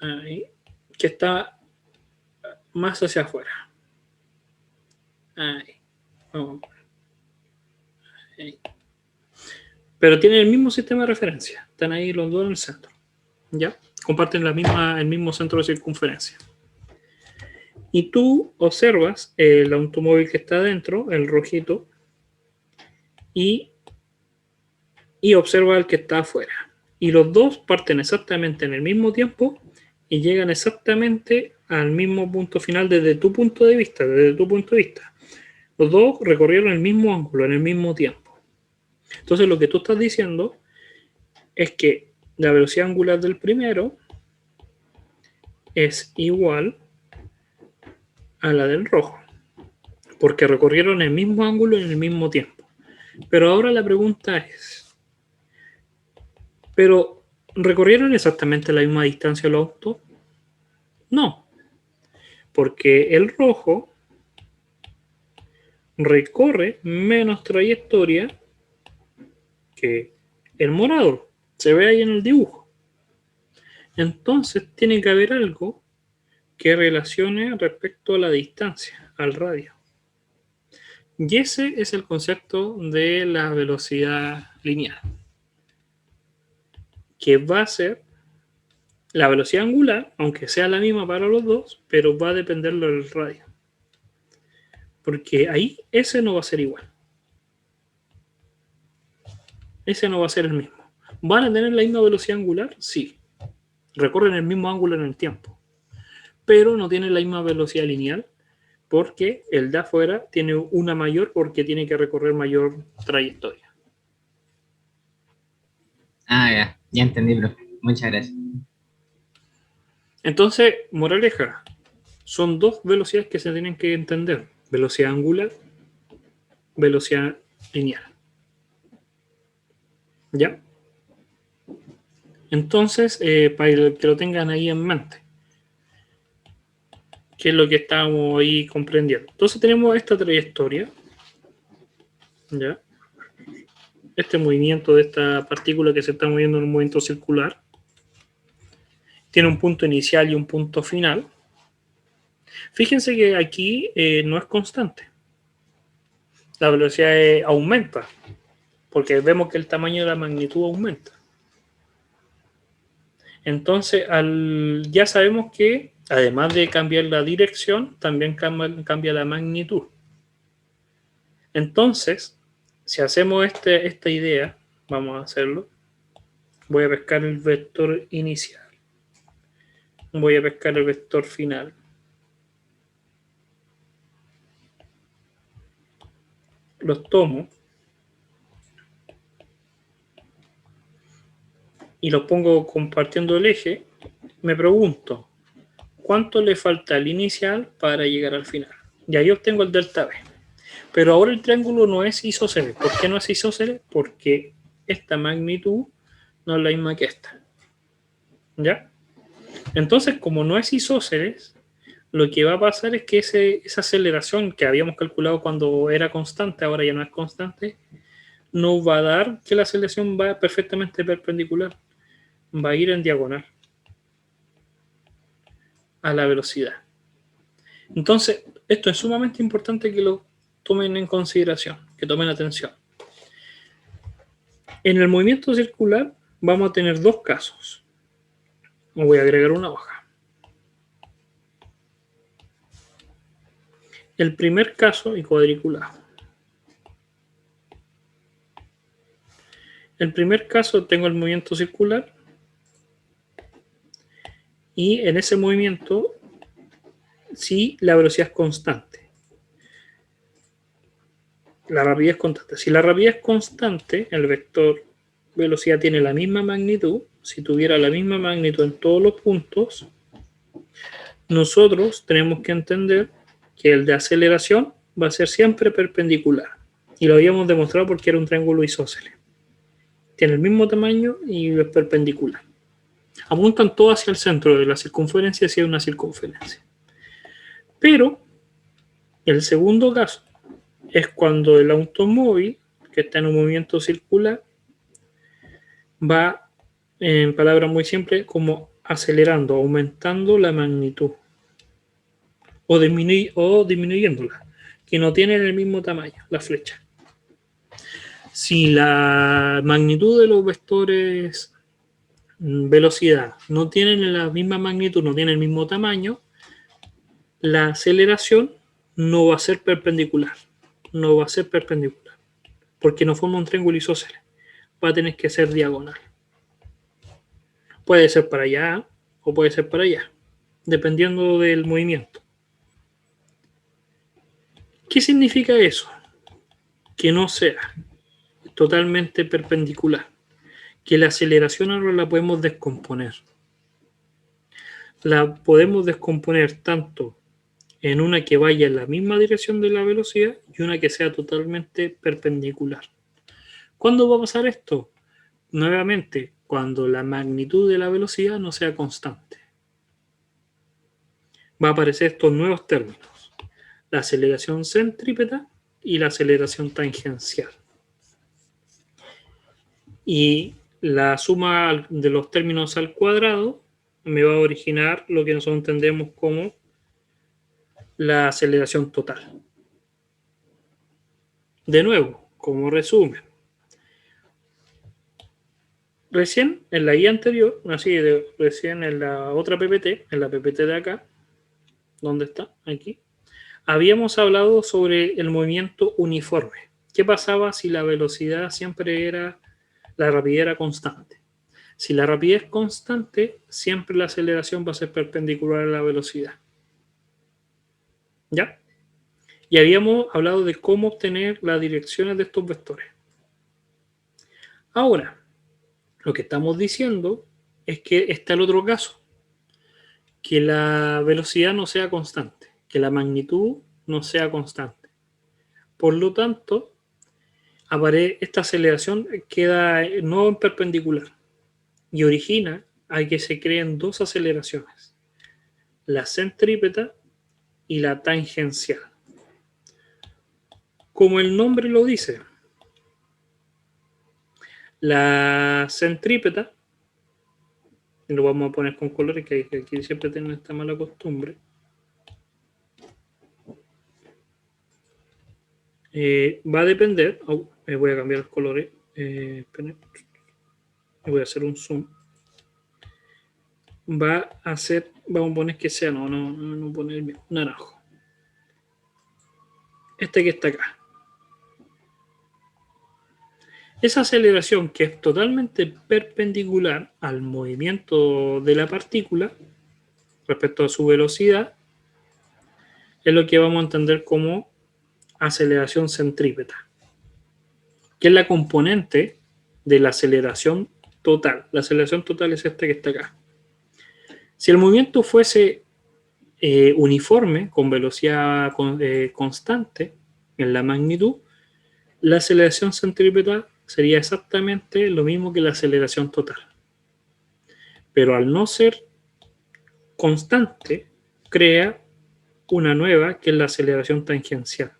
Ahí, que está más hacia afuera. Ahí. Ahí. Pero tienen el mismo sistema de referencia. Están ahí los dos en el centro. ¿Ya? Comparten el mismo centro de circunferencia. Y tú observas el automóvil que está adentro, el rojito, y observa el que está afuera. Y los dos parten exactamente en el mismo tiempo y llegan exactamente al mismo punto final desde tu punto de vista. Los dos recorrieron el mismo ángulo en el mismo tiempo. Entonces lo que tú estás diciendo es que la velocidad angular del primero es igual a la del rojo, porque recorrieron el mismo ángulo en el mismo tiempo. Pero ahora la pregunta es, ¿pero recorrieron exactamente la misma distancia los autos? No, porque el rojo recorre menos trayectoria que el morado. Se ve ahí en el dibujo. Entonces tiene que haber algo que relacione respecto a la distancia, al radio. Y ese es el concepto de la velocidad lineal, que va a ser la velocidad angular, aunque sea la misma para los dos, pero va a depender del radio. Porque ahí ese no va a ser igual. Ese no va a ser el mismo. ¿Van a tener la misma velocidad angular? Sí. Recorren el mismo ángulo en el tiempo. Pero no tienen la misma velocidad lineal porque el de afuera tiene una mayor porque tiene que recorrer mayor trayectoria. Ah, ya entendí, profe. Muchas gracias. Entonces, moraleja, son dos velocidades que se tienen que entender. Velocidad angular, velocidad lineal. ¿Ya? Entonces, para que lo tengan ahí en mente, ¿qué es lo que estamos ahí comprendiendo? Entonces tenemos esta trayectoria, ¿ya? Este movimiento de esta partícula que se está moviendo en un movimiento circular. Tiene un punto inicial y un punto final. Fíjense que aquí no es constante. La velocidad aumenta, porque vemos que el tamaño de la magnitud aumenta. Entonces, ya sabemos que, además de cambiar la dirección, también cambia la magnitud. Entonces, si hacemos esta idea, vamos a hacerlo. Voy a pescar el vector inicial. Voy a pescar el vector final. Los tomo y los pongo compartiendo el eje. Me pregunto, ¿cuánto le falta al inicial para llegar al final? Y ahí obtengo el delta B. Pero ahora el triángulo no es isósceles. ¿Por qué no es isósceles? Porque esta magnitud no es la misma que esta. ¿Ya? Entonces, como no es isósceles, lo que va a pasar es que esa aceleración que habíamos calculado cuando era constante, ahora ya no es constante, no va a dar que la aceleración va perfectamente perpendicular. Va a ir en diagonal a la velocidad. Entonces, esto es sumamente importante que lo tomen en consideración, que tomen atención. En el movimiento circular vamos a tener dos casos. Me voy a agregar una hoja. El primer caso y cuadriculado. El primer caso tengo el movimiento circular y en ese movimiento sí la velocidad es constante. La rapidez es constante. Si la rapidez es constante, el vector velocidad tiene la misma magnitud. Si tuviera la misma magnitud en todos los puntos, nosotros tenemos que entender que el de aceleración va a ser siempre perpendicular. Y lo habíamos demostrado porque era un triángulo isósceles. Tiene el mismo tamaño y es perpendicular. Apuntan todos hacia el centro de la circunferencia, hacia una circunferencia. Pero el segundo caso es cuando el automóvil, que está en un movimiento circular, va, en palabras muy simples, como acelerando, aumentando la magnitud o disminuyéndola, que no tienen el mismo tamaño, la flecha. Si la magnitud de los vectores velocidad no tienen la misma magnitud, no tienen el mismo tamaño, la aceleración no va a ser perpendicular. No va a ser perpendicular. Porque no forma un triángulo isósceles. Va a tener que ser diagonal. Puede ser para allá o puede ser para allá, dependiendo del movimiento. ¿Qué significa eso? Que no sea totalmente perpendicular. Que la aceleración ahora la podemos descomponer. La podemos descomponer tanto en una que vaya en la misma dirección de la velocidad y una que sea totalmente perpendicular. ¿Cuándo va a pasar esto? Nuevamente, cuando la magnitud de la velocidad no sea constante. Va a aparecer estos nuevos términos: la aceleración centrípeta y la aceleración tangencial. Y la suma de los términos al cuadrado me va a originar lo que nosotros entendemos como la aceleración total. De nuevo, como resumen, recién en la guía anterior, recién en la otra PPT, en la PPT de acá, ¿dónde está? Aquí, habíamos hablado sobre el movimiento uniforme. ¿Qué pasaba si la velocidad siempre era, la rapidez era constante? Si la rapidez es constante, siempre la aceleración va a ser perpendicular a la velocidad. ¿Ya? Y habíamos hablado de cómo obtener las direcciones de estos vectores. Ahora, lo que estamos diciendo es que está el otro caso, que la velocidad no sea constante, que la magnitud no sea constante. Por lo tanto, esta aceleración queda no en perpendicular y origina a que se creen dos aceleraciones, la centrípeta y la tangencial. Como el nombre lo dice, la centrípeta, y lo vamos a poner con colores, que aquí siempre tienen esta mala costumbre, va a depender, voy a cambiar los colores, voy a hacer un zoom, va a ser, vamos a poner que sea, no poner el mismo, naranjo. Este que está acá. Esa aceleración que es totalmente perpendicular al movimiento de la partícula respecto a su velocidad es lo que vamos a entender como aceleración centrípeta, que es la componente de la aceleración total. La aceleración total es esta que está acá. Si el movimiento fuese uniforme, con velocidad constante en la magnitud, la aceleración centrípeta sería exactamente lo mismo que la aceleración total. Pero al no ser constante, crea una nueva que es la aceleración tangencial.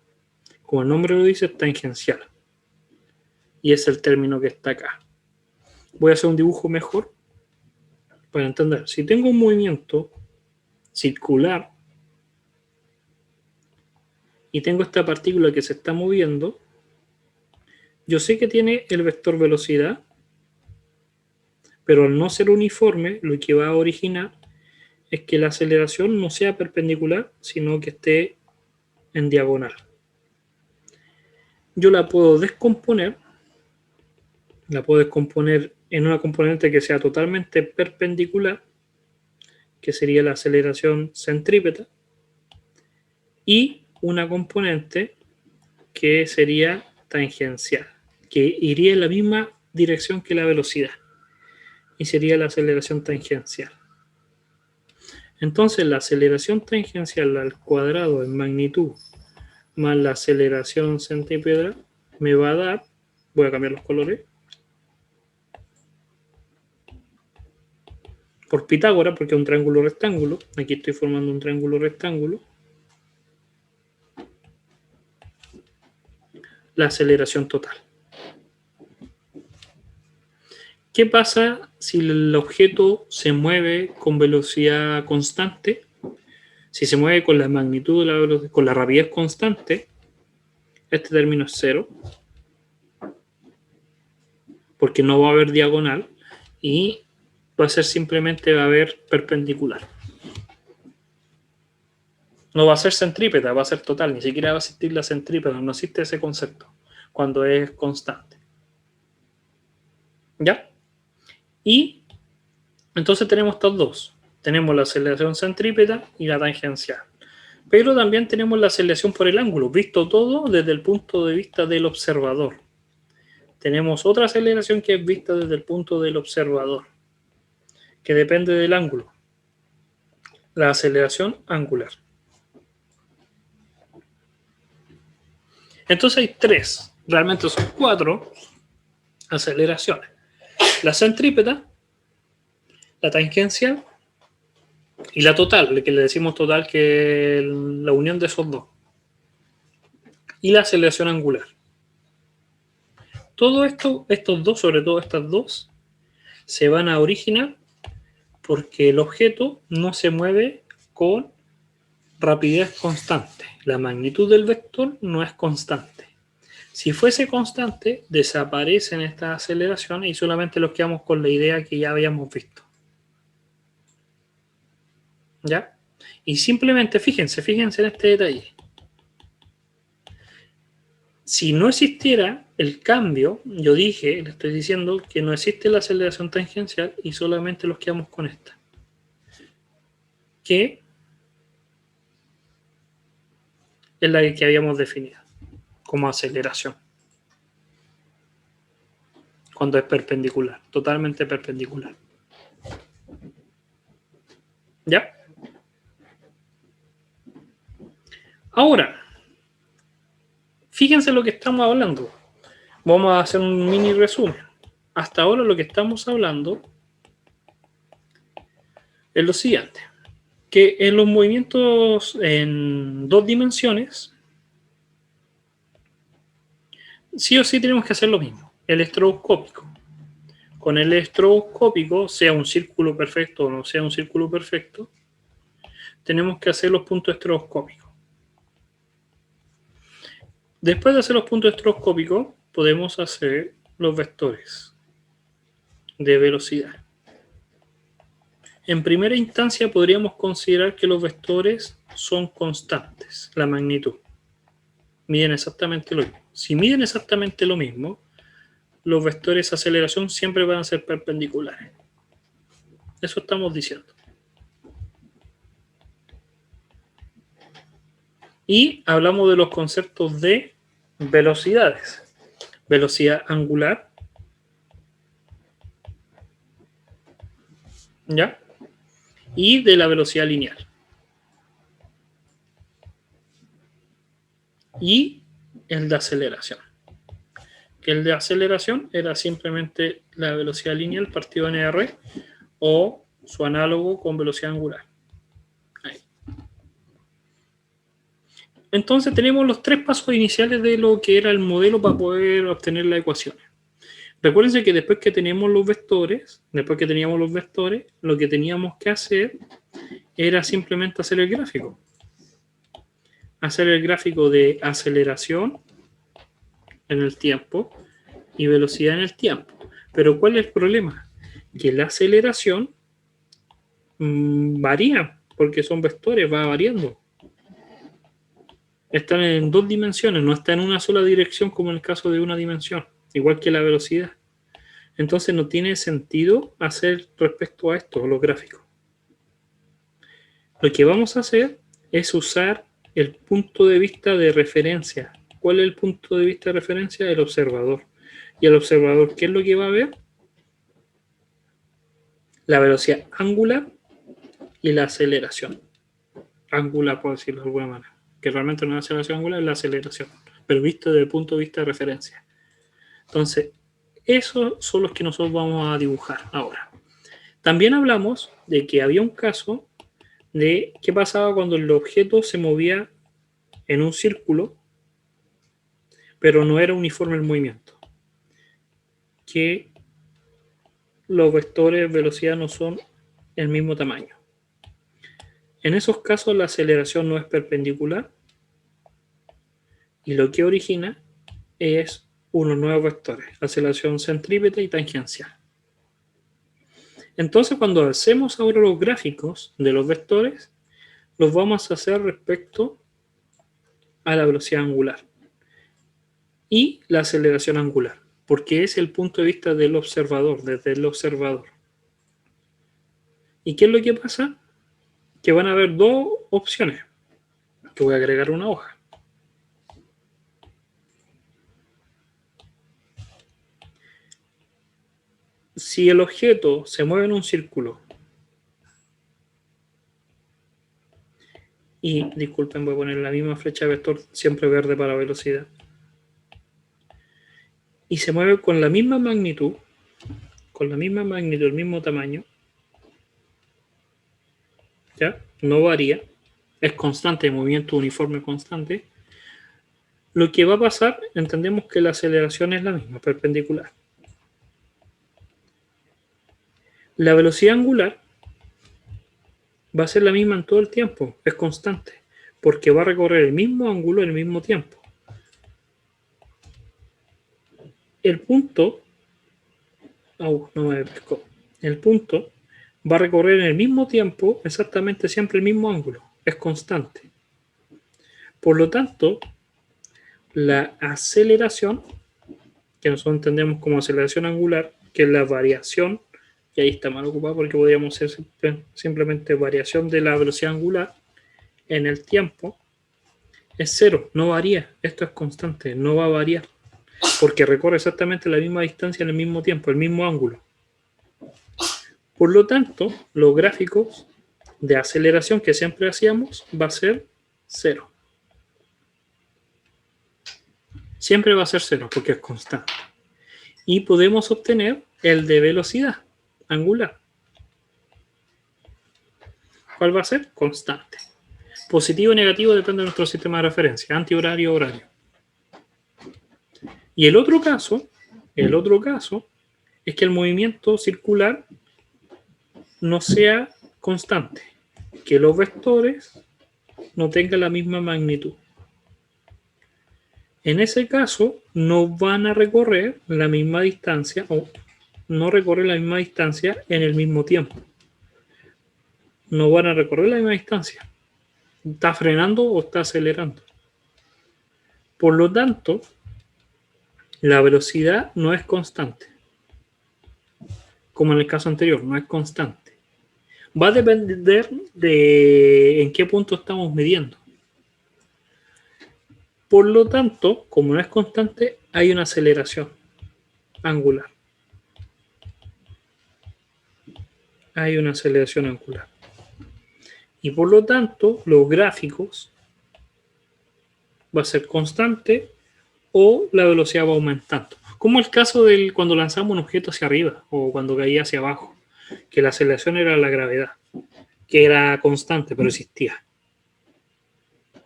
Como el nombre lo dice, es tangencial. Y es el término que está acá. Voy a hacer un dibujo mejor para entender. Si tengo un movimiento circular y tengo esta partícula que se está moviendo, yo sé que tiene el vector velocidad, pero al no ser uniforme, lo que va a originar es que la aceleración no sea perpendicular, sino que esté en diagonal. Yo la puedo descomponer en una componente que sea totalmente perpendicular, que sería la aceleración centrípeta, y una componente que sería tangencial, que iría en la misma dirección que la velocidad, y sería la aceleración tangencial. Entonces la aceleración tangencial al cuadrado en magnitud más la aceleración centrípeta me va a dar, voy a cambiar los colores, por Pitágoras, porque es un triángulo rectángulo, aquí estoy formando un triángulo rectángulo, la aceleración total. ¿Qué pasa si el objeto se mueve con velocidad constante? Si se mueve con la magnitud de la velocidad, con la rapidez constante, este término es cero, porque no va a haber diagonal y va a ser simplemente, va a haber perpendicular. No va a ser centrípeta, va a ser total, ni siquiera va a existir la centrípeta, no existe ese concepto cuando es constante. ¿Ya? Y entonces tenemos estos dos. Tenemos la aceleración centrípeta y la tangencial. Pero también tenemos la aceleración por el ángulo, visto todo desde el punto de vista del observador. Tenemos otra aceleración que es vista desde el punto del observador, que depende del ángulo. La aceleración angular. Entonces hay tres, realmente son cuatro aceleraciones. La centrípeta, la tangencial y la total, que le decimos total, que es la unión de esos dos. Y la aceleración angular. Todo esto, estos dos, sobre todo estas dos, se van a originar porque el objeto no se mueve con rapidez constante. La magnitud del vector no es constante. Si fuese constante, desaparecen estas aceleraciones y solamente nos quedamos con la idea que ya habíamos visto. ¿Ya? Y simplemente fíjense en este detalle. Si no existiera el cambio, yo dije, le estoy diciendo que no existe la aceleración tangencial y solamente nos quedamos con esta. Que es la que habíamos definido como aceleración. Cuando es perpendicular, totalmente perpendicular. ¿Ya? Ahora, fíjense lo que estamos hablando. Vamos a hacer un mini resumen. Hasta ahora lo que estamos hablando es lo siguiente, que en los movimientos en 2 dimensiones, sí o sí tenemos que hacer lo mismo, el estroboscópico. Con el estroboscópico, sea un círculo perfecto o no sea un círculo perfecto, tenemos que hacer los puntos estroboscópicos. Después de hacer los puntos estroboscópicos, podemos hacer los vectores de velocidad. En primera instancia podríamos considerar que los vectores son constantes, la magnitud. Miden exactamente lo mismo. Si miden exactamente lo mismo, los vectores de aceleración siempre van a ser perpendiculares. Eso estamos diciendo. Y hablamos de los conceptos de velocidades. Velocidad angular. ¿Ya? Y de la velocidad lineal. Y el de aceleración. Que el de aceleración era simplemente la velocidad lineal partido en R o su análogo con velocidad angular. Ahí. Entonces tenemos los 3 pasos iniciales de lo que era el modelo para poder obtener las ecuaciones. Recuérdense que después que teníamos los vectores, lo que teníamos que hacer era simplemente hacer el gráfico. Hacer el gráfico de aceleración en el tiempo y velocidad en el tiempo. Pero ¿cuál es el problema? Que la aceleración varía, porque son vectores, va variando. Están en 2 dimensiones, no está en una sola dirección como en el caso de una dimensión, igual que la velocidad. Entonces no tiene sentido hacer respecto a esto, los gráficos. Lo que vamos a hacer es usar el punto de vista de referencia. ¿Cuál es el punto de vista de referencia? El observador. ¿Y el observador qué es lo que va a ver? La velocidad angular y la aceleración. Angular, por decirlo de alguna manera. Que realmente no es la aceleración angular, es la aceleración. Pero visto desde el punto de vista de referencia. Entonces, esos son los que nosotros vamos a dibujar ahora. También hablamos de que había un caso de qué pasaba cuando el objeto se movía en un círculo, pero no era uniforme el movimiento. Que los vectores de velocidad no son el mismo tamaño. En esos casos la aceleración no es perpendicular y lo que origina es unos nuevos vectores, aceleración centrípeta y tangencial. Entonces, cuando hacemos ahora los gráficos de los vectores, los vamos a hacer respecto a la velocidad angular y la aceleración angular, porque es el punto de vista del observador, desde el observador. ¿Y qué es lo que pasa? Que van a haber 2 opciones, que voy a agregar una hoja. Si el objeto se mueve en un círculo y, disculpen, voy a poner la misma flecha de vector, siempre verde para velocidad, y se mueve con la misma magnitud, el mismo tamaño, ¿ya? No varía, es constante, movimiento uniforme constante, lo que va a pasar, entendemos que la aceleración es la misma, perpendicular. La velocidad angular va a ser la misma en todo el tiempo, es constante, porque va a recorrer el mismo ángulo en el mismo tiempo. El punto, no me pescó, el punto va a recorrer en el mismo tiempo exactamente siempre el mismo ángulo, es constante. Por lo tanto, la aceleración, que nosotros entendemos como aceleración angular, que es la variación, y ahí está mal ocupado porque podríamos hacer simplemente variación de la velocidad angular en el tiempo, es cero, no varía. Esto es constante, no va a variar. Porque recorre exactamente la misma distancia en el mismo tiempo, el mismo ángulo. Por lo tanto, los gráficos de aceleración que siempre hacíamos va a ser cero. Siempre va a ser cero porque es constante. Y podemos obtener el de velocidad angular. ¿Cuál va a ser? Constante. Positivo y negativo depende de nuestro sistema de referencia, antihorario, horario. Y el otro caso es que el movimiento circular no sea constante, que los vectores no tengan la misma magnitud. En ese caso, no van a recorrer la misma distancia o no recorren la misma distancia en el mismo tiempo. No van a recorrer la misma distancia. ¿Está frenando o está acelerando? Por lo tanto, la velocidad no es constante. Como en el caso anterior, no es constante. Va a depender de en qué punto estamos midiendo. Por lo tanto, como no es constante, hay una aceleración angular. Hay una aceleración angular. Y por lo tanto, los gráficos va a ser constante o la velocidad va aumentando. Como el caso de cuando lanzamos un objeto hacia arriba o cuando caía hacia abajo, que la aceleración era la gravedad, que era constante, pero existía.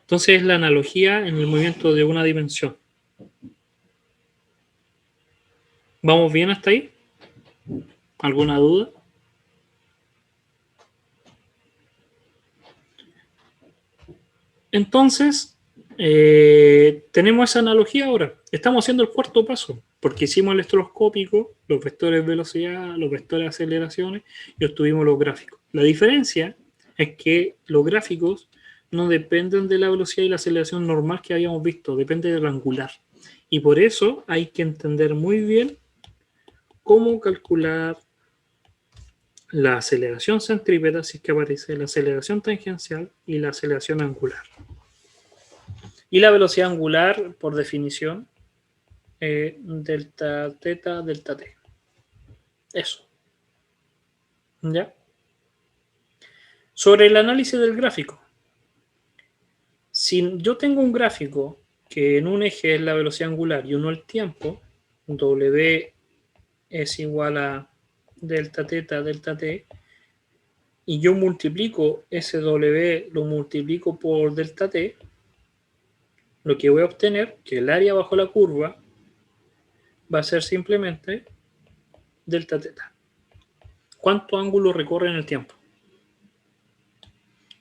Entonces es la analogía en el movimiento de una dimensión. ¿Vamos bien hasta ahí? ¿Alguna duda? Entonces, tenemos esa analogía ahora. Estamos haciendo el cuarto paso, porque hicimos el estroboscópico, los vectores de velocidad, los vectores de aceleraciones y obtuvimos los gráficos. La diferencia es que los gráficos no dependen de la velocidad y la aceleración normal que habíamos visto, depende del angular. Y por eso hay que entender muy bien cómo calcular la aceleración centrípeta, si es que aparece, la aceleración tangencial y la aceleración angular. Y la velocidad angular, por definición, delta teta, delta t. Eso. ¿Ya? Sobre el análisis del gráfico. Si yo tengo un gráfico que en un eje es la velocidad angular y uno el tiempo, W es igual a delta teta, delta t, y yo multiplico ese W, lo multiplico por delta t, lo que voy a obtener, que el área bajo la curva va a ser simplemente delta teta. ¿Cuánto ángulo recorre en el tiempo?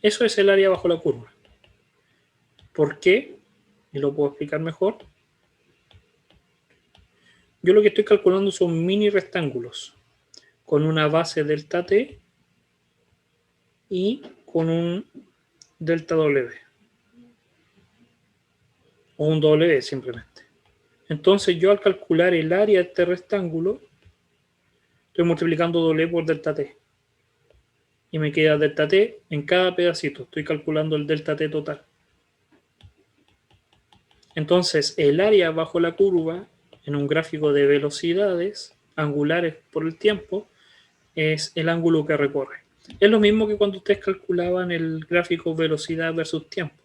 Eso es el área bajo la curva. ¿Por qué? Y lo puedo explicar mejor. Yo lo que estoy calculando son mini rectángulos con una base delta t y con un delta w. O un w simplemente. Entonces yo al calcular el área de este rectángulo estoy multiplicando w por delta t. Y me queda delta t en cada pedacito. Estoy calculando el delta t total. Entonces el área bajo la curva en un gráfico de velocidades angulares por el tiempo es el ángulo que recorre. Es lo mismo que cuando ustedes calculaban el gráfico velocidad versus tiempo.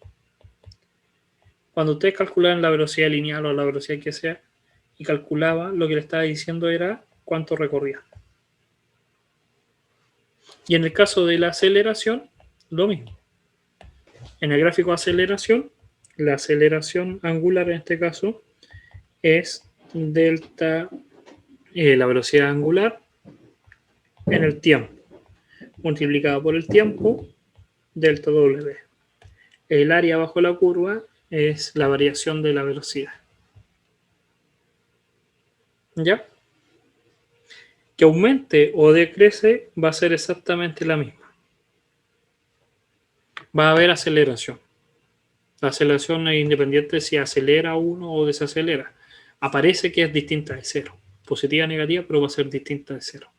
Cuando ustedes calculaban la velocidad lineal o la velocidad que sea y calculaban, lo que le estaba diciendo era cuánto recorría. Y en el caso de la aceleración, lo mismo. En el gráfico de aceleración, la aceleración angular en este caso es delta, la velocidad angular en el tiempo, multiplicada por el tiempo, delta W. El área bajo la curva es la variación de la velocidad. ¿Ya? Que aumente o decrece va a ser exactamente la misma. Va a haber aceleración. La aceleración es independiente de si acelera uno o desacelera. Aparece que es distinta de cero. Positiva, negativa, pero va a ser distinta de cero.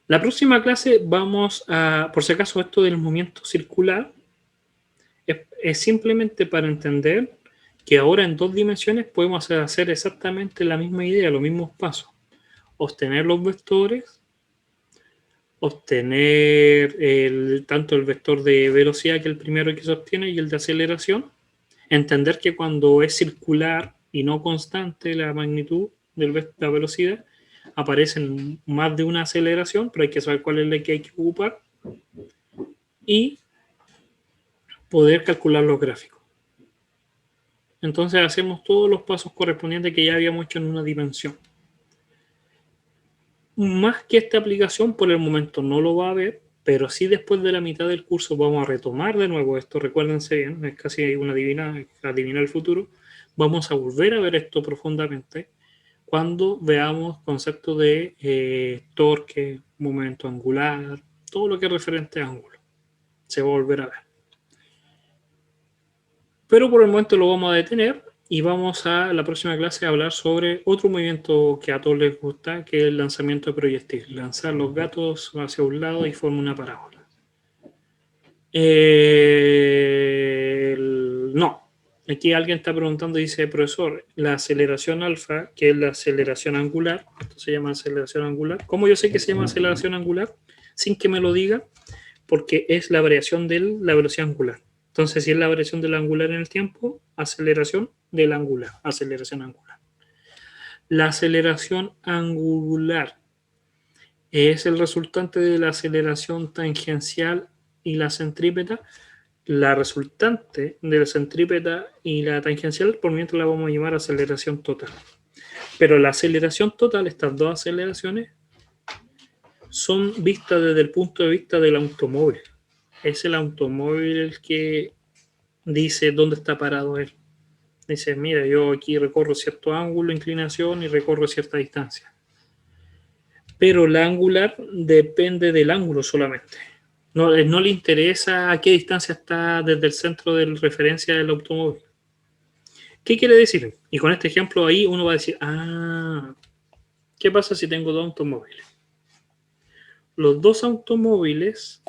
La próxima clase vamos a, por si acaso esto del movimiento circular, es es simplemente para entender que ahora en 2 dimensiones podemos hacer exactamente la misma idea, los mismos pasos. Obtener los vectores, obtener tanto el vector de velocidad, que es el primero que se obtiene, y el de aceleración. Entender que cuando es circular y no constante la magnitud de la velocidad, aparecen más de una aceleración, pero hay que saber cuál es la que hay que ocupar. Y poder calcular los gráficos. Entonces hacemos todos los pasos correspondientes que ya habíamos hecho en una dimensión. Más que esta aplicación por el momento no lo va a ver, pero sí después de la mitad del curso vamos a retomar de nuevo esto, recuérdense bien, es casi una adivinar el futuro. Vamos a volver a ver esto profundamente cuando veamos conceptos de torque, momento angular, todo lo que es referente a ángulo. Se va a volver a ver. Pero por el momento lo vamos a detener y vamos a la próxima clase a hablar sobre otro movimiento que a todos les gusta, que es el lanzamiento de proyectil. Lanzar los gatos hacia un lado y formar una parábola. No. Aquí alguien está preguntando y dice, profesor, la aceleración alfa, que es la aceleración angular, esto se llama aceleración angular. ¿Cómo yo sé que se llama aceleración angular? Sin que me lo diga, porque es la variación de la velocidad angular. Entonces, si es la variación del angular en el tiempo, aceleración del angular, aceleración angular. La aceleración angular es el resultante de la aceleración tangencial y la centrípeta. La resultante de la centrípeta y la tangencial, por mientras la vamos a llamar aceleración total. Pero la aceleración total, estas dos aceleraciones, son vistas desde el punto de vista del automóvil. Es el automóvil el que dice dónde está parado él. Dice, mira, yo aquí recorro cierto ángulo, inclinación y recorro cierta distancia. Pero la angular depende del ángulo solamente. No le interesa a qué distancia está desde el centro de referencia del automóvil. ¿Qué quiere decir? Y con este ejemplo ahí uno va a decir, ¿qué pasa si tengo 2 automóviles? Los 2 automóviles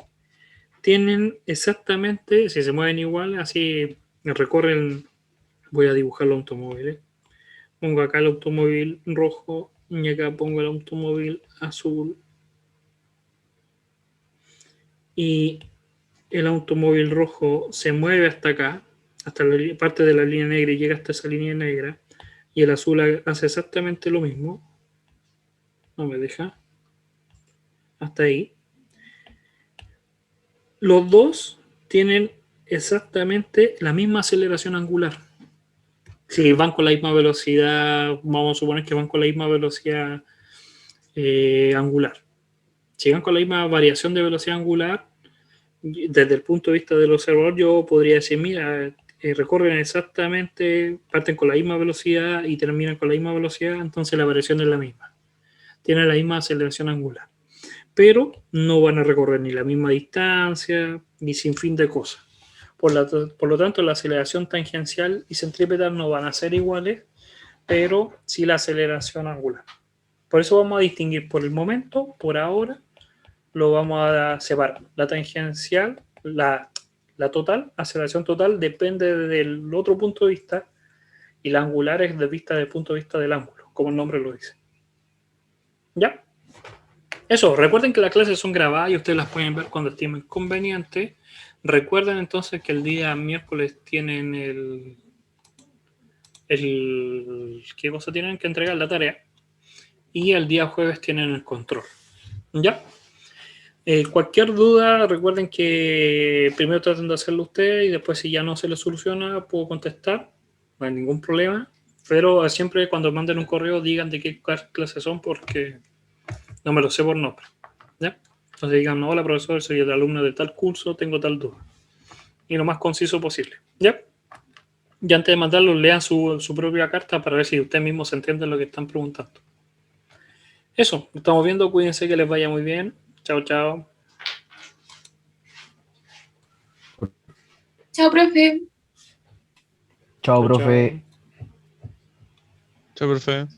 tienen exactamente, si se mueven igual, así recorren, voy a dibujar los automóviles. Pongo acá el automóvil rojo y acá pongo el automóvil azul. Y el automóvil rojo se mueve hasta acá, hasta la parte de la línea negra y llega hasta esa línea negra. Y el azul hace exactamente lo mismo. No me deja. Hasta ahí. Los dos tienen exactamente la misma aceleración angular. Si van con la misma velocidad, vamos a suponer que van con la misma velocidad angular. Si van con la misma variación de velocidad angular, desde el punto de vista del observador, yo podría decir, mira, recorren exactamente, parten con la misma velocidad y terminan con la misma velocidad, entonces la variación es la misma. Tienen la misma aceleración angular. Pero no van a recorrer ni la misma distancia, ni sin fin de cosas. Por lo tanto, la aceleración tangencial y centrípeta no van a ser iguales, pero sí la aceleración angular. Por eso vamos a distinguir por el momento, por ahora, lo vamos a separar. La tangencial, la total, aceleración total, depende del otro punto de vista y la angular es desde el punto de vista del ángulo, como el nombre lo dice. ¿Ya? Eso, recuerden que las clases son grabadas y ustedes las pueden ver cuando estimen conveniente. Recuerden entonces que el día miércoles tienen ¿qué cosa tienen que entregar? La tarea. Y el día jueves tienen el control. ¿Ya? Cualquier duda, recuerden que primero traten de hacerlo ustedes y después si ya no se les soluciona, puedo contestar, no hay ningún problema, pero siempre cuando manden un correo digan de qué clases son porque no me lo sé por nombre, ¿ya? Entonces digan, hola profesor, soy el alumno de tal curso, tengo tal duda. Y lo más conciso posible, ¿ya? Y antes de mandarlo, lean su propia carta para ver si ustedes mismos se entienden lo que están preguntando. Eso, estamos viendo, cuídense, que les vaya muy bien. Chao, chao. Chao, profe. Chao, profe. Chao. Chao, profe.